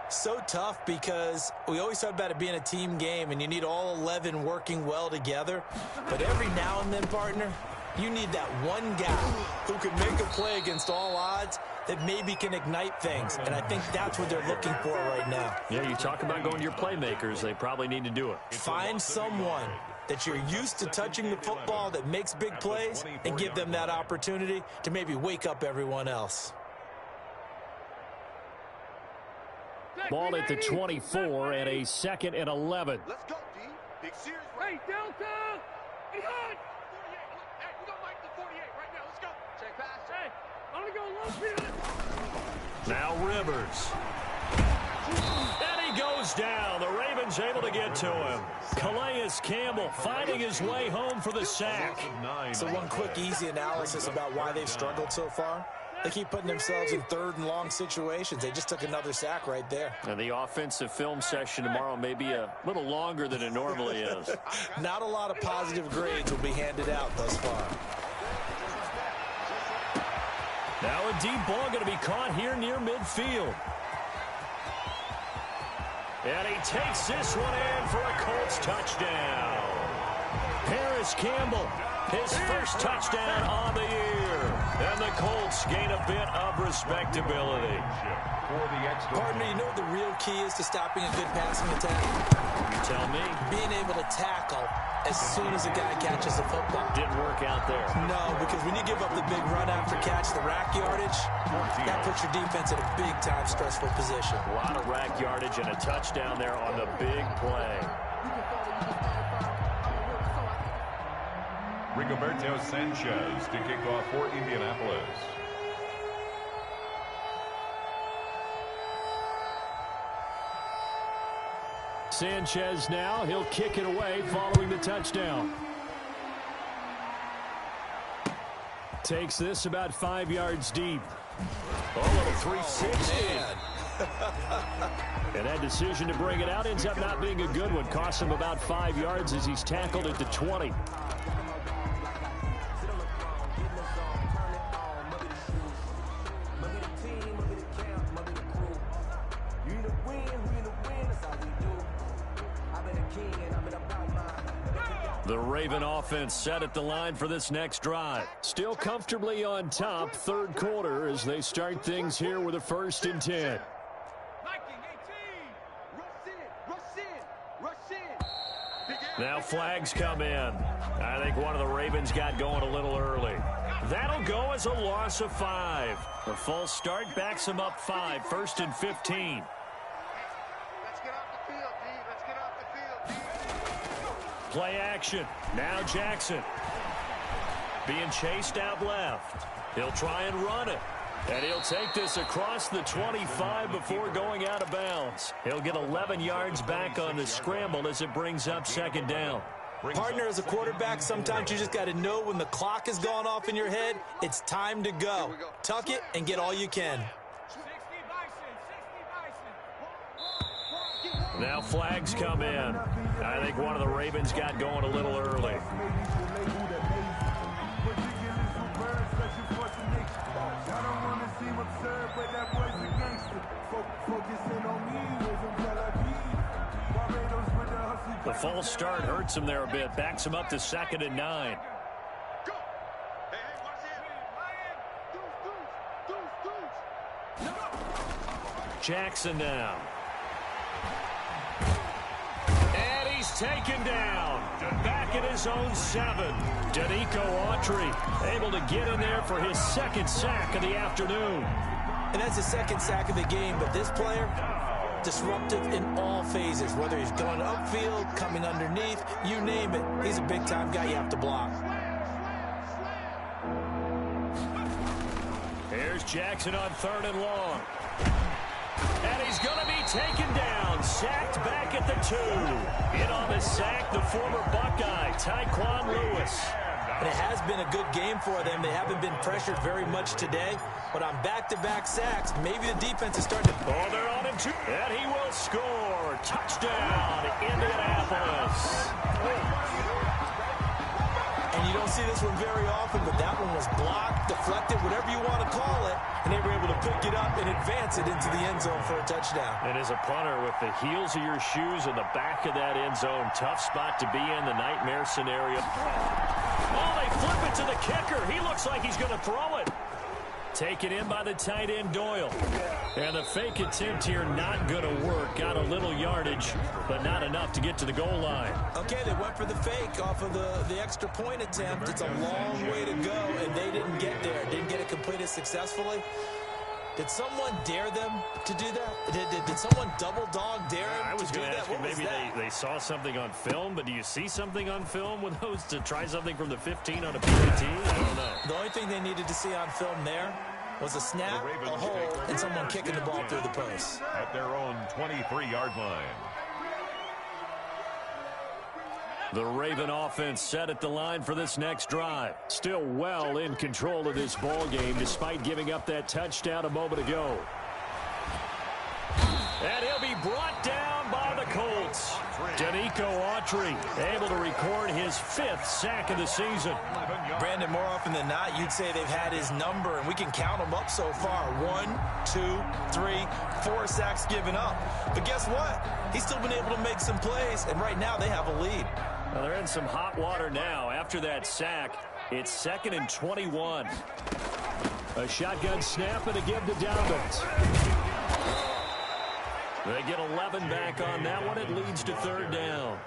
So tough because we always talk about it being a team game, and you need all 11 working well together. But every now and then, partner, you need that one guy who can make a play against all odds that maybe can ignite things. And I think that's what they're looking for right now. Yeah, you talk about going to your playmakers. They probably need to do it. Find someone that you're used to touching the football that makes big plays and give them that opportunity to maybe wake up everyone else. Ball at the 24 and a 2nd and 11. Let's go, D. Big series. Hey, Delta! Behind! 48. Hey, we don't like the 48 right now. Let's go. Check pass. Hey, I'm going to go low field. Now Rivers. And he goes down. The Ravens able to get to him. Calais Campbell finding his way home for the sack. So one quick, easy analysis about why they've struggled so far. They keep putting themselves in 3rd and long situations. They just took another sack right there. And the offensive film session tomorrow may be a little longer than it normally is. Not a lot of positive grades will be handed out thus far. Now a deep ball going to be caught here near midfield. And he takes this one in for a Colts touchdown. Harris Campbell, his first touchdown on the year. And the Colts gain a bit of respectability. Partner, you know what the real key is to stopping a good passing attack? You tell me. Being able to tackle as soon as a guy catches the football. Didn't work out there. No, because when you give up the big run after catch, the rack yardage, that puts your defense in a big-time stressful position. A lot of rack yardage and a touchdown there on the big play. Rigoberto Sanchez to kick off for Indianapolis. Sanchez now, he'll kick it away following the touchdown. Takes this about 5 yards deep. Oh, a little 360. And that decision to bring it out ends up not being a good one. Costs him about 5 yards as he's tackled at the 20. The Raven offense set at the line for this next drive. Still comfortably on top, third quarter, as they start things here with a 1st and 10. Now flags come in. I think one of the Ravens got going a little early. That'll go as a loss of 5. The false start backs him up 5, 1st and 15. Let's get off the field, D. Let's get off the field, D. Play action. Now Jackson. Being chased out left. He'll try and run it. And he'll take this across the 25 before going out of bounds. He'll get 11 yards back on the scramble as it brings up 2nd down. Partner, as a quarterback, sometimes you just got to know when the clock has gone off in your head, it's time to go. Tuck it and get all you can. Now flags come in. I think one of the Ravens got going a little early. The false start hurts him there a bit. Backs him up to 2nd and 9. Jackson now. And he's taken down. Back in his own 7. Danico Autry able to get in there for his 2nd sack of the afternoon. And that's the 2nd sack of the game, but this player, disruptive in all phases, whether he's going upfield, coming underneath, you name it. He's a big-time guy you have to block. Here's Jackson on 3rd and long. And he's going to be taken down, sacked back at the 2. In on the sack, the former Buckeye, Tyquan Lewis. And it has been a good game for them. They haven't been pressured very much today, but on back-to-back sacks, maybe the defense is starting to... Oh, they're on him too. And he will score. Touchdown, Indianapolis. And you don't see this one very often, but that one was blocked, deflected, whatever you want to call it, and they were able to pick it up and advance it into the end zone for a touchdown. And as a punter, with the heels of your shoes in the back of that end zone, tough spot to be in, the nightmare scenario. Oh, they flip it to the kicker. He looks like he's going to throw it. Taken in by the tight end, Doyle. And the fake attempt here not going to work. Got a little yardage, but not enough to get to the goal line. Okay, they went for the fake off of the extra point attempt. It's a long way to go, and they didn't get there. Didn't get it completed successfully. Did someone dare them to do that? Did someone double dog dare them I was to do going to that? ask you, What was maybe that? they saw something on film, but do you see something on film with those to try something from the 15 on a PAT? I don't know. The only thing they needed to see on film there was a snap, a hole, and someone kicking the ball through the post. At their own 23-yard line. The Raven offense set at the line for this next drive. Still well in control of this ball game despite giving up that touchdown a moment ago. And he'll be brought down by the Colts. Danico Autry able to record his 5th sack of the season. Brandon, more often than not, you'd say they've had his number, and we can count them up so far. 1, 2, 3, 4 sacks given up. But guess what? He's still been able to make some plays, and right now they have a lead. Well, they're in some hot water now. After that sack, it's 2nd and 21. A shotgun snap and a give to Dobbins. They get 11 back on that one. It leads to 3rd down.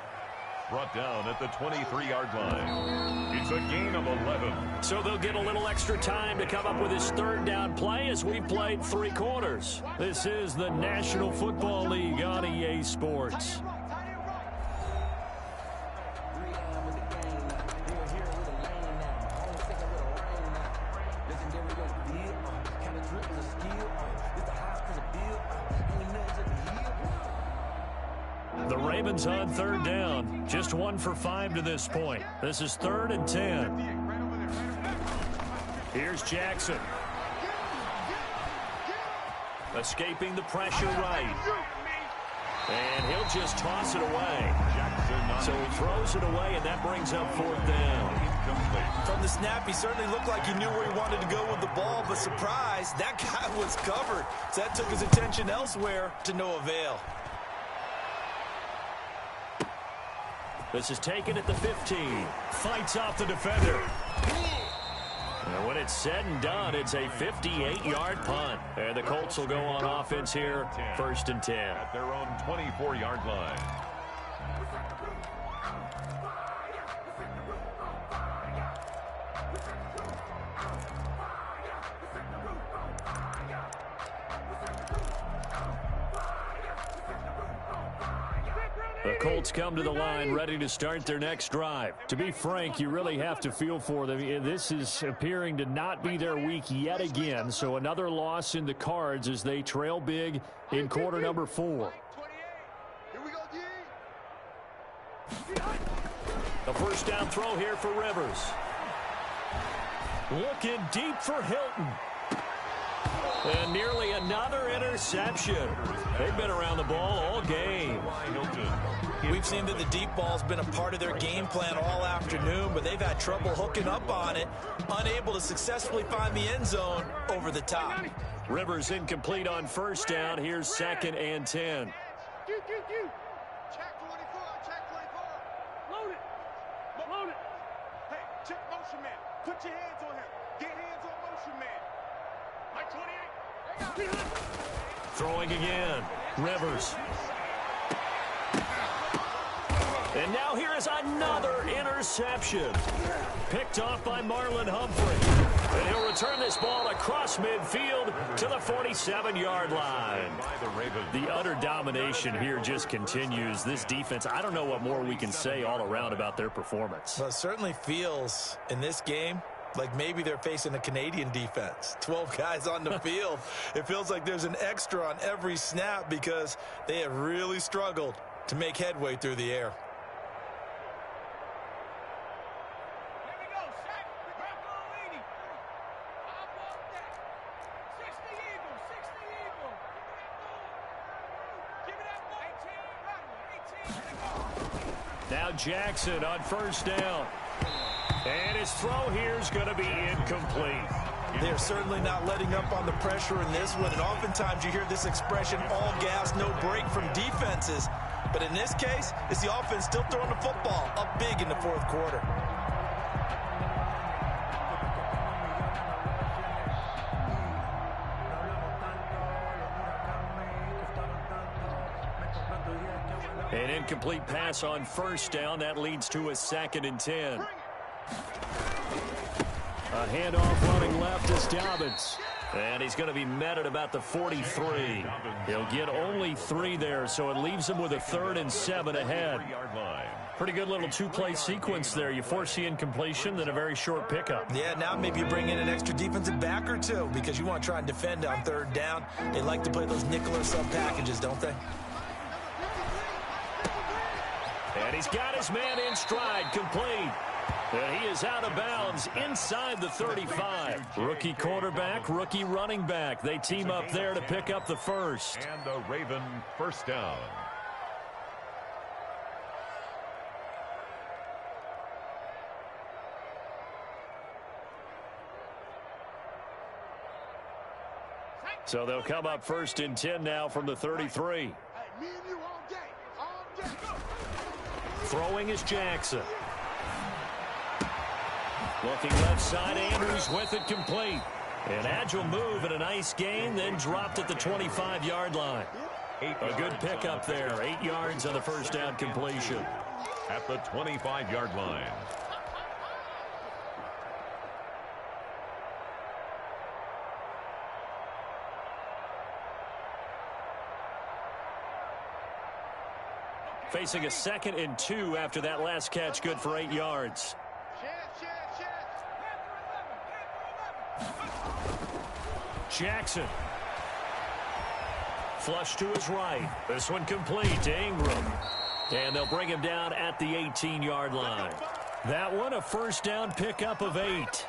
Brought down at the 23-yard line. It's a gain of 11. So they'll get a little extra time to come up with his 3rd down play as we played 3 quarters. This is the National Football League on EA Sports. The Ravens on 3rd down. Just 1 for 5 to this point. This is 3rd and 10. Here's Jackson. Escaping the pressure right. And he'll just toss it away. So he throws it away, and that brings up 4th down. From the snap, he certainly looked like he knew where he wanted to go with the ball, but surprise, that guy was covered. So that took his attention elsewhere to no avail. This is taken at the 15. Fights off the defender. And when it's said and done, it's a 58-yard punt. And the Colts will go on offense here, 1st and 10. At their own 24-yard line. The Colts come to the line ready to start their next drive. To be frank, you really have to feel for them. This is appearing to not be their week yet again, so another loss in the cards as they trail big in quarter number 4. Here we go, D. The first down throw here for Rivers. Looking deep for Hilton. And nearly another interception. They've been around the ball all game. We've seen that the deep ball's been a part of their game plan all afternoon, but they've had trouble hooking up on it, unable to successfully find the end zone over the top. Rivers incomplete on first down. Here's 2nd and 10. Check 24, check 24. Load it. Load it. Hey, check motion man. Put your hands on him. Get hands on motion man. Like 28. Throwing again. Rivers. And now here is another interception. Picked off by Marlon Humphrey. And he'll return this ball across midfield to the 47-yard line. The utter domination here just continues. This defense, I don't know what more we can say all around about their performance. Well, it certainly feels in this game like maybe they're facing a Canadian defense. 12 guys on the field. It feels like there's an extra on every snap because they have really struggled to make headway through the air. Here we go. Sack. Back on 80. How about that? 60 Eagle. 60 Eagle. Give me that ball. 18. 18. Now Jackson on first down. And his throw here is going to be incomplete. They're certainly not letting up on the pressure in this one, and oftentimes you hear this expression, all gas, no break from defenses. But in this case, it's the offense still throwing the football up big in the 4th quarter. An incomplete pass on first down. That leads to a 2nd and 10. A handoff running left is Dobbins. And he's going to be met at about the 43. He'll get only 3 there, so it leaves him with a 3rd and 7 ahead. Pretty good little 2-play sequence there. You force the incompletion, then a very short pickup. Yeah, now maybe you bring in an extra defensive back or two because you want to try and defend on 3rd down. They like to play those nickel or sub packages, don't they? And he's got his man in stride, complete. And he is out of bounds inside the 35. Rookie quarterback, rookie running back. They team up there to pick up the first. And the Raven first down. So they'll come up 1st and 10 now from the 33. Hey, me and you all day. All day. Throwing is Jackson. Looking left side, Andrews with it complete. An agile move and a nice gain, then dropped at the 25-yard line. A good pickup there, 8 yards on the first down completion. At the 25-yard line. Facing a 2nd and 2 after that last catch, good for 8 yards. Jackson. Flush to his right. This one complete to Ingram. And they'll bring him down at the 18-yard line. That one a first down pickup of 8.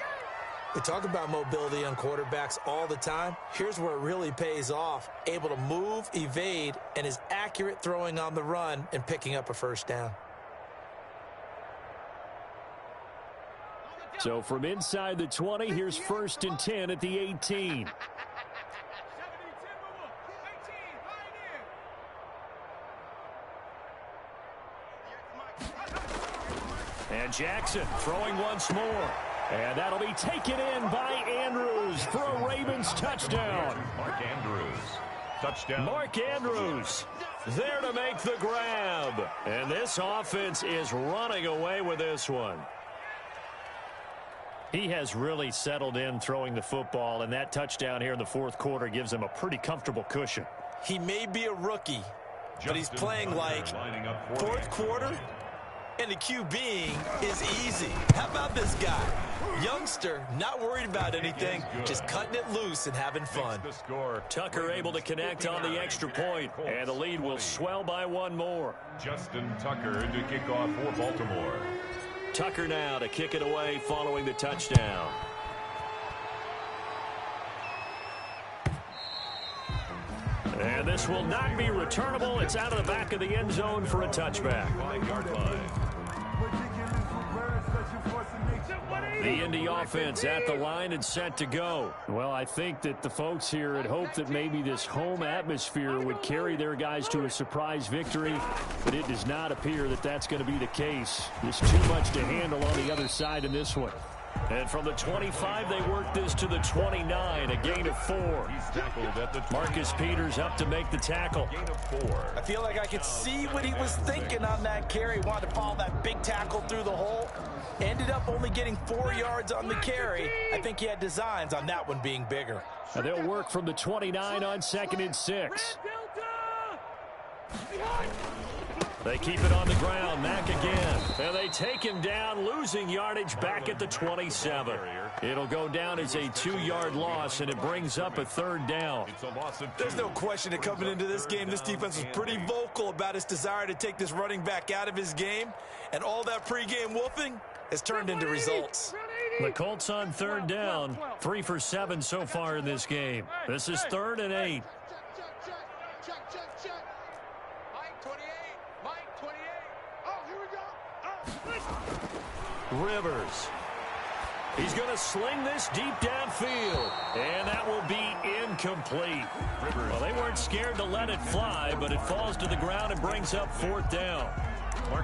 We talk about mobility on quarterbacks all the time. Here's where it really pays off. Able to move, evade, and is accurate throwing on the run and picking up a first down. So from inside the 20, here's 1st and 10 at the 18. And Jackson throwing once more. And that'll be taken in by Andrews for a Ravens touchdown. Mark Andrews. Touchdown. Mark Andrews there to make the grab. And this offense is running away with this one. He has really settled in throwing the football, and that touchdown here in the fourth quarter gives him a pretty comfortable cushion. He may be a rookie, but he's playing like fourth quarter, and the QBing is easy. How about this guy? Youngster, not worried about anything, just cutting it loose and having fun. Tucker able to connect on the extra point, and the lead will swell by one more. Justin Tucker to kick off for Baltimore. Tucker now to kick it away following the touchdown. And this will not be returnable. It's out of the back of the end zone for a touchback. 5-yard line. The Indy offense at the line and set to go. Well, I think that the folks here had hoped that maybe this home atmosphere would carry their guys to a surprise victory, but it does not appear that that's going to be the case. Just too much to handle on the other side in this one. And from the 25, they work this to the 29, a gain of 4. He's tackled at the 20. Marcus Peters up to make the tackle. Gain of 4. I feel like I could see what he was thinking on that carry. Wanted to follow that big tackle through the hole. Ended up only getting 4 yards on the carry. I think he had designs on that one being bigger. And they'll work from the 29 on 2nd and 6. They keep it on the ground. Mack again. And they take him down, losing yardage back at the 27. It'll go down as a 2-yard loss, and it brings up a 3rd down. It's a loss of 2. There's no question that coming into this game, this defense was pretty vocal about its desire to take this running back out of his game. And all that pregame wolfing has turned into results. The Colts on 3rd down. 3 for 7 so far in this game. This is 3rd and 8. Rivers. He's going to sling this deep downfield, and that will be incomplete. Well, they weren't scared to let it fly, but it falls to the ground and brings up 4th down.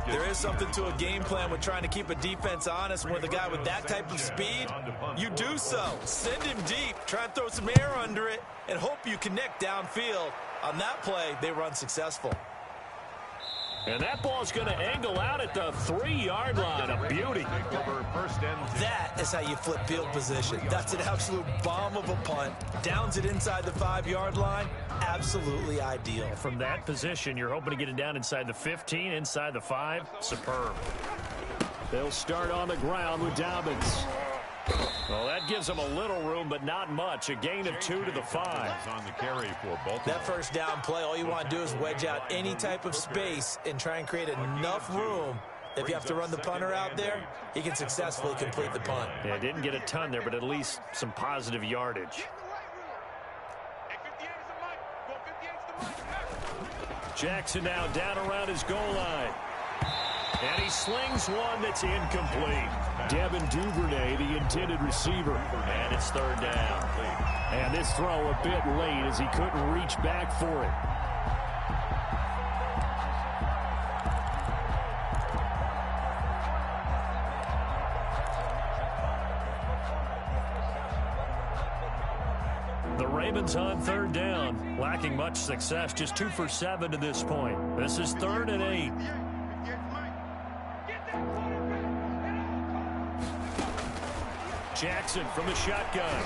There is something to a game plan with trying to keep a defense honest. With a guy with that type of speed, you do so. Send him deep, try and throw some air under it, and hope you connect downfield. On that play, they run successful. And that ball's going to angle out at the 3-yard line. A beauty. That is how you flip field position. That's an absolute bomb of a punt. Downs it inside the 5-yard line. Absolutely ideal. From that position, you're hoping to get it down inside the 15, inside the 5. Superb. They'll start on the ground with Dobbins. Well, that gives them a little room, but not much. A gain of 2 to the 5. On the carry for Baltimore. That first down play, all you want to do is wedge out any type of space and try and create enough room. If you have to run the punter out there, he can successfully complete the punt. Yeah, didn't get a ton there, but at least some positive yardage. Jackson now down around his goal line. And he slings one that's incomplete. Devin Duvernay, the intended receiver. And it's 3rd down. And this throw a bit late as he couldn't reach back for it. The Ravens on 3rd down, lacking much success, just 2 for 7 to this point. This is 3rd and 8. Jackson from the shotgun.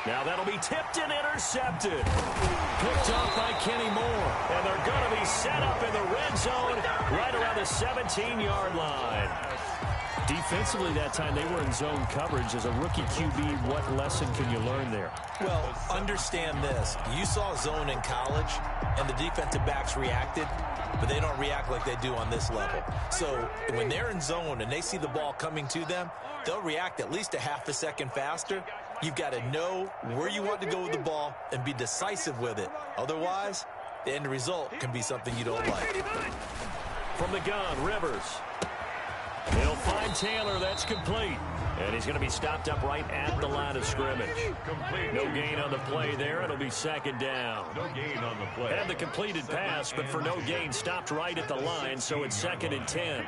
Now that'll be tipped and intercepted. Picked off by Kenny Moore. And they're going to be set up in the red zone right around the 17-yard line. Defensively that time, they were in zone coverage. As a rookie QB, what lesson can you learn there? Well, understand this. You saw zone in college, and the defensive backs reacted, but they don't react like they do on this level. So when they're in zone and they see the ball coming to them, they'll react at least a half a second faster. You've got to know where you want to go with the ball and be decisive with it. Otherwise, the end result can be something you don't like. From the gun, Rivers. He'll find Taylor. That's complete. And he's going to be stopped up right at the line of scrimmage. No gain on the play there. It'll be second down. No gain on the play. Had the completed pass, but for no gain, stopped right at the line, so it's 2nd and 10.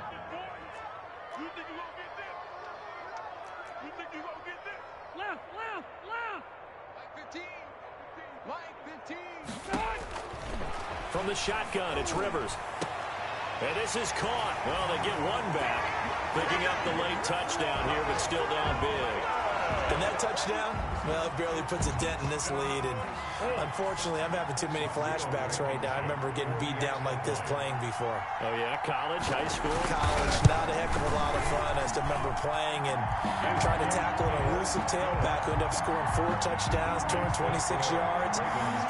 From the shotgun, it's Rivers. And this is caught. Well, they get one back. Picking up the late touchdown here, but still down big. And that touchdown, well, it barely puts a dent in this lead. And unfortunately, I'm having too many flashbacks right now. I remember getting beat down like this playing before. Oh, yeah? College, high school? College, not a heck of a lot of fun. I still remember playing and trying to tackle an elusive tailback who ended up scoring 4 touchdowns, 226 yards.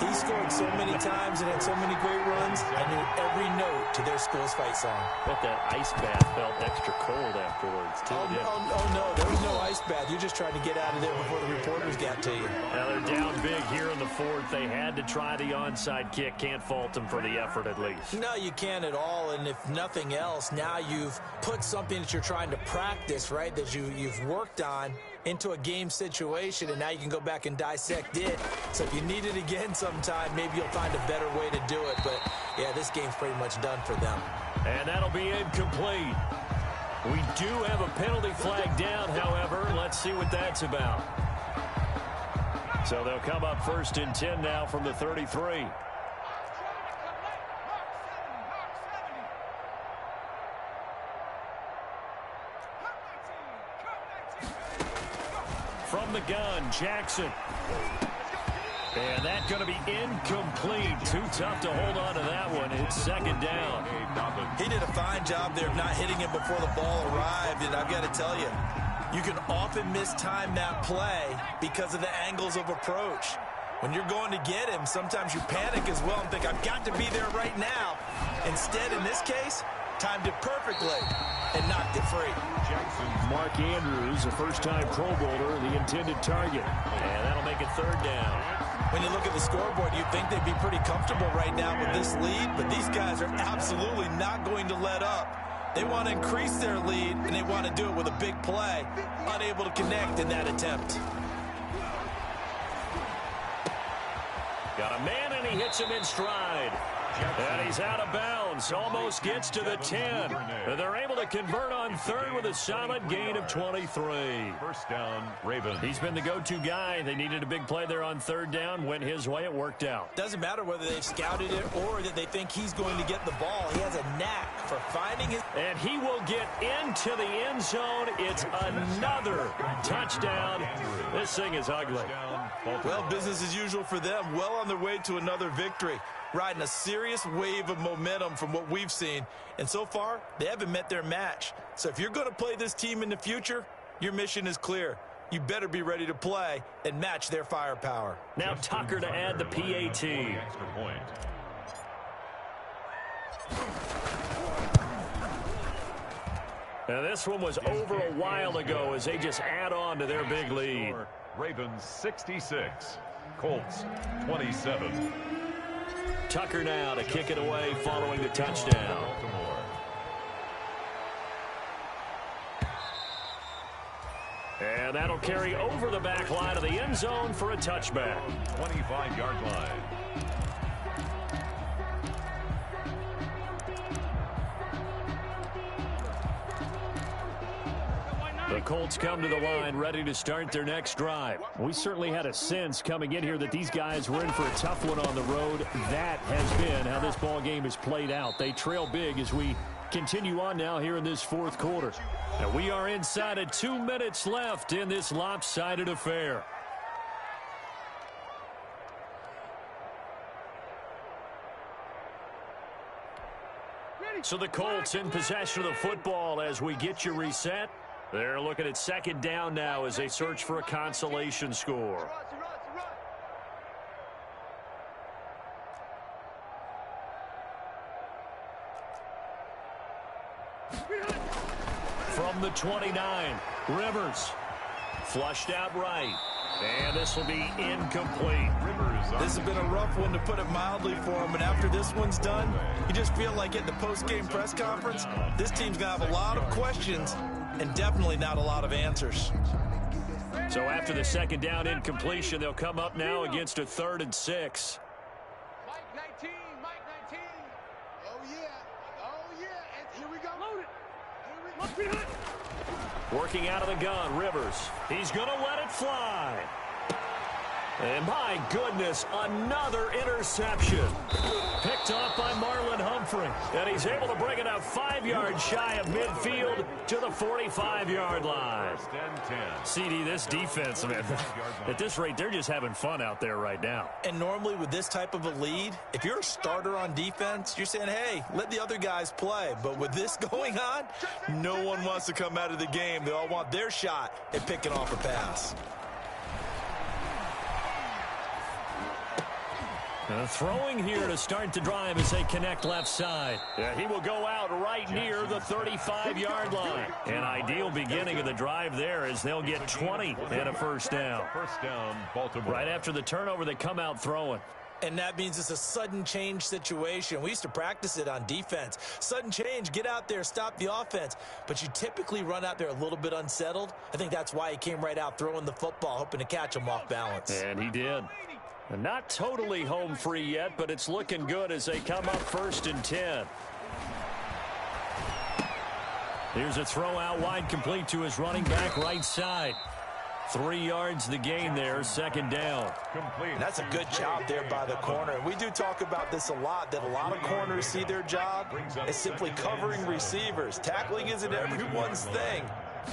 He scored so many times and had so many great runs, I knew every note to their school's fight song. Bet that ice bath felt extra cold afterwards, too. Oh, no, there was no ice bath. You just tried to get out of there before the reporters got to you. Now they're down big here in the 4th. They had to try the onside kick. Can't fault them for the effort, at least. No, you can't at all. And if nothing else, now you've put something that you're trying to practice, right, that you've worked on into a game situation, and now you can go back and dissect it. So if you need it again sometime, maybe you'll find a better way to do it. But, yeah, this game's pretty much done for them. And that'll be incomplete. We do have a penalty flag down, however. Let's see what that's about. So they'll come up 1st and 10 now from the 33. From the gun, Jackson. And that's going to be incomplete. Too tough to hold on to that one. It's 2nd down. He did a fine job there of not hitting him before the ball arrived, and I've got to tell you, you can often mistime that play because of the angles of approach. When you're going to get him, sometimes you panic as well and think, I've got to be there right now. Instead, in this case, timed it perfectly and knocked it free. Mark Andrews, a first-time Pro Bowler, the intended target. And that'll make it 3rd down. When you look at the scoreboard, you'd think they'd be pretty comfortable right now with this lead, but these guys are absolutely not going to let up. They want to increase their lead, and they want to do it with a big play. Unable to connect in that attempt. Got a man, and he hits him in stride. And he's out of bounds. Almost gets to the 10. And they're able to convert on 3rd with a solid gain of 23. 1st down, Ravens. He's been the go-to guy. They needed a big play there on 3rd down. Went his way. It worked out. Doesn't matter whether they've scouted it or that they think he's going to get the ball. He has a knack for finding his... And he will get into the end zone. It's another touchdown. This thing is ugly. Well, business as usual for them. Well on their way to another victory. Riding a serious wave of momentum from what we've seen. And so far, they haven't met their match. So if you're going to play this team in the future, your mission is clear. You better be ready to play and match their firepower. Now Tucker to add the PAT. Extra point. Now this one was over a while ago as they just add on to their big lead. Ravens 66, Colts 27. Tucker now to kick it away following the touchdown. And that'll carry over the back line of the end zone for a touchback. 25-yard line. The Colts come to the line ready to start their next drive. We certainly had a sense coming in here that these guys were in for a tough one on the road. That has been how this ball game has played out. They trail big as we continue on now here in this 4th quarter. And we are inside of 2 minutes left in this lopsided affair. So the Colts in possession of the football as we get you reset. They're looking at 2nd down now as they search for a consolation score. From the 29, Rivers. Flushed out right. And this will be incomplete. This has been a rough one, to put it mildly, for him. And after this one's done, you just feel like at the post-game press conference, this team's going to have a lot of questions and definitely not a lot of answers. So after the second down incompletion, they'll come up now against a 3rd and 6. Mike 19, Mike 19. Oh, yeah. Oh, yeah. And here we go. Load it. Here we go. Working out of the gun, Rivers. He's going to let it fly. And my goodness, another interception. Picked off by Marlon Humphrey. And he's able to bring it up 5 yards shy of midfield to the 45-yard line. CD, this defense, man, at this rate, they're just having fun out there right now. And normally with this type of a lead, if you're a starter on defense, you're saying, hey, let the other guys play. But with this going on, no one wants to come out of the game. They all want their shot at picking off a pass. Throwing here to start the drive as they connect left side. Yeah, he will go out right near the 35-yard line. An ideal beginning of the drive there as they'll get 20 and a first down. First down, Baltimore. Right after the turnover, they come out throwing. And that means it's a sudden change situation. We used to practice it on defense. Sudden change, get out there, stop the offense. But you typically run out there a little bit unsettled. I think that's why he came right out throwing the football, hoping to catch him off balance. And he did. Not totally home free yet, but it's looking good as they come up 1st and 10. Here's a throw out wide, complete to his running back right side. 3 yards the gain there, 2nd down. Complete. And that's a good job there by the corner. And we do talk about this a lot, that a lot of corners see their job as simply covering receivers. Tackling isn't everyone's thing.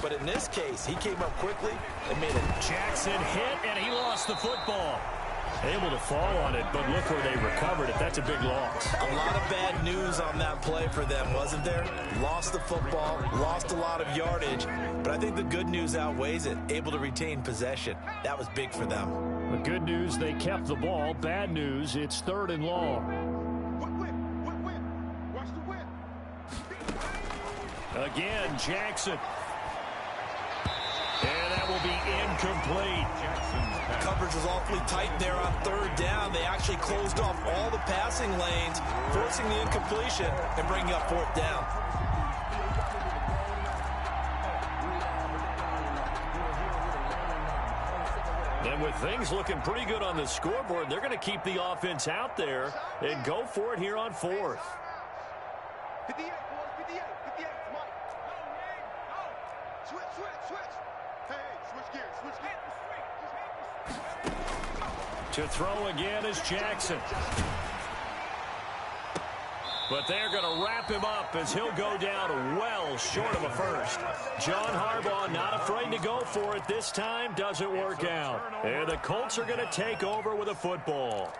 But in this case, he came up quickly and made it. Jackson hit, and he lost the football. Able to fall on it, but look where they recovered it. That's a big loss. A lot of bad news on that play for them, wasn't there? Lost the football, lost a lot of yardage, but I think the good news outweighs it. Able to retain possession. That was big for them. The good news, they kept the ball. Bad news, it's 3rd and long. What win? What win? Watch the win. Again, Jackson. And that will be incomplete. Coverage was awfully tight there on 3rd down. They actually closed off all the passing lanes, forcing the incompletion and bringing up 4th down. And with things looking pretty good on the scoreboard, they're going to keep the offense out there and go for it here on 4th. 58, boys, 58, 58, Mike. Switch, switch, switch. Hey, switch gears, switch gears. To throw again is Jackson. But they're going to wrap him up as he'll go down well short of a first. John Harbaugh not afraid to go for it this time. Doesn't work out. And the Colts are going to take over with a football.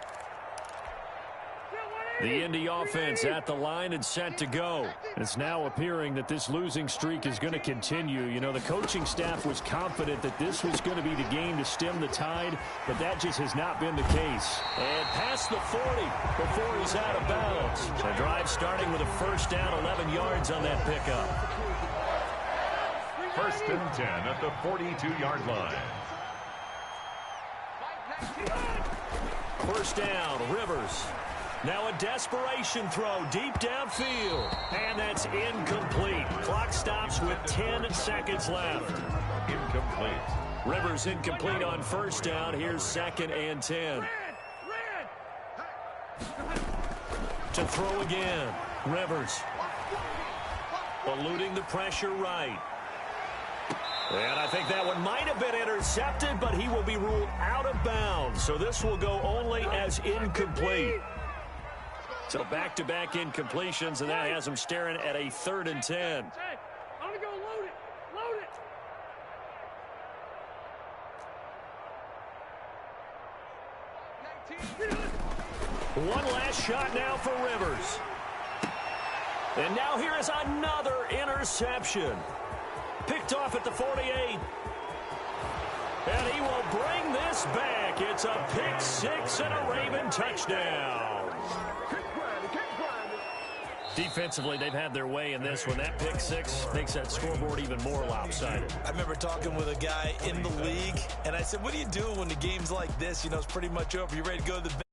The Indy offense at the line and set to go. It's now appearing that this losing streak is going to continue. You know, the coaching staff was confident that this was going to be the game to stem the tide, but that just has not been the case. And past the 40 before he's out of bounds. The drive starting with a first down, 11 yards on that pickup. 1st and 10 at the 42-yard line. First down, Rivers. Now a desperation throw deep downfield. And that's incomplete. Clock stops with 10 seconds left. Incomplete. Rivers incomplete on first down. Here's 2nd and 10. To throw again. Rivers. Eluding the pressure right. And I think that one might have been intercepted, but he will be ruled out of bounds. So this will go only as incomplete. So back-to-back incompletions, and that has him staring at a 3rd and 10. I'm going to go load it. Load it. One last shot now for Rivers. And now here is another interception. Picked off at the 48. And he will bring this back. It's a pick six and a Raven touchdown. Defensively, they've had their way in this one. That pick six makes that scoreboard even more lopsided. I remember talking with a guy in the league, and I said, what do you do when the game's like this? You know, it's pretty much over. You ready to go to the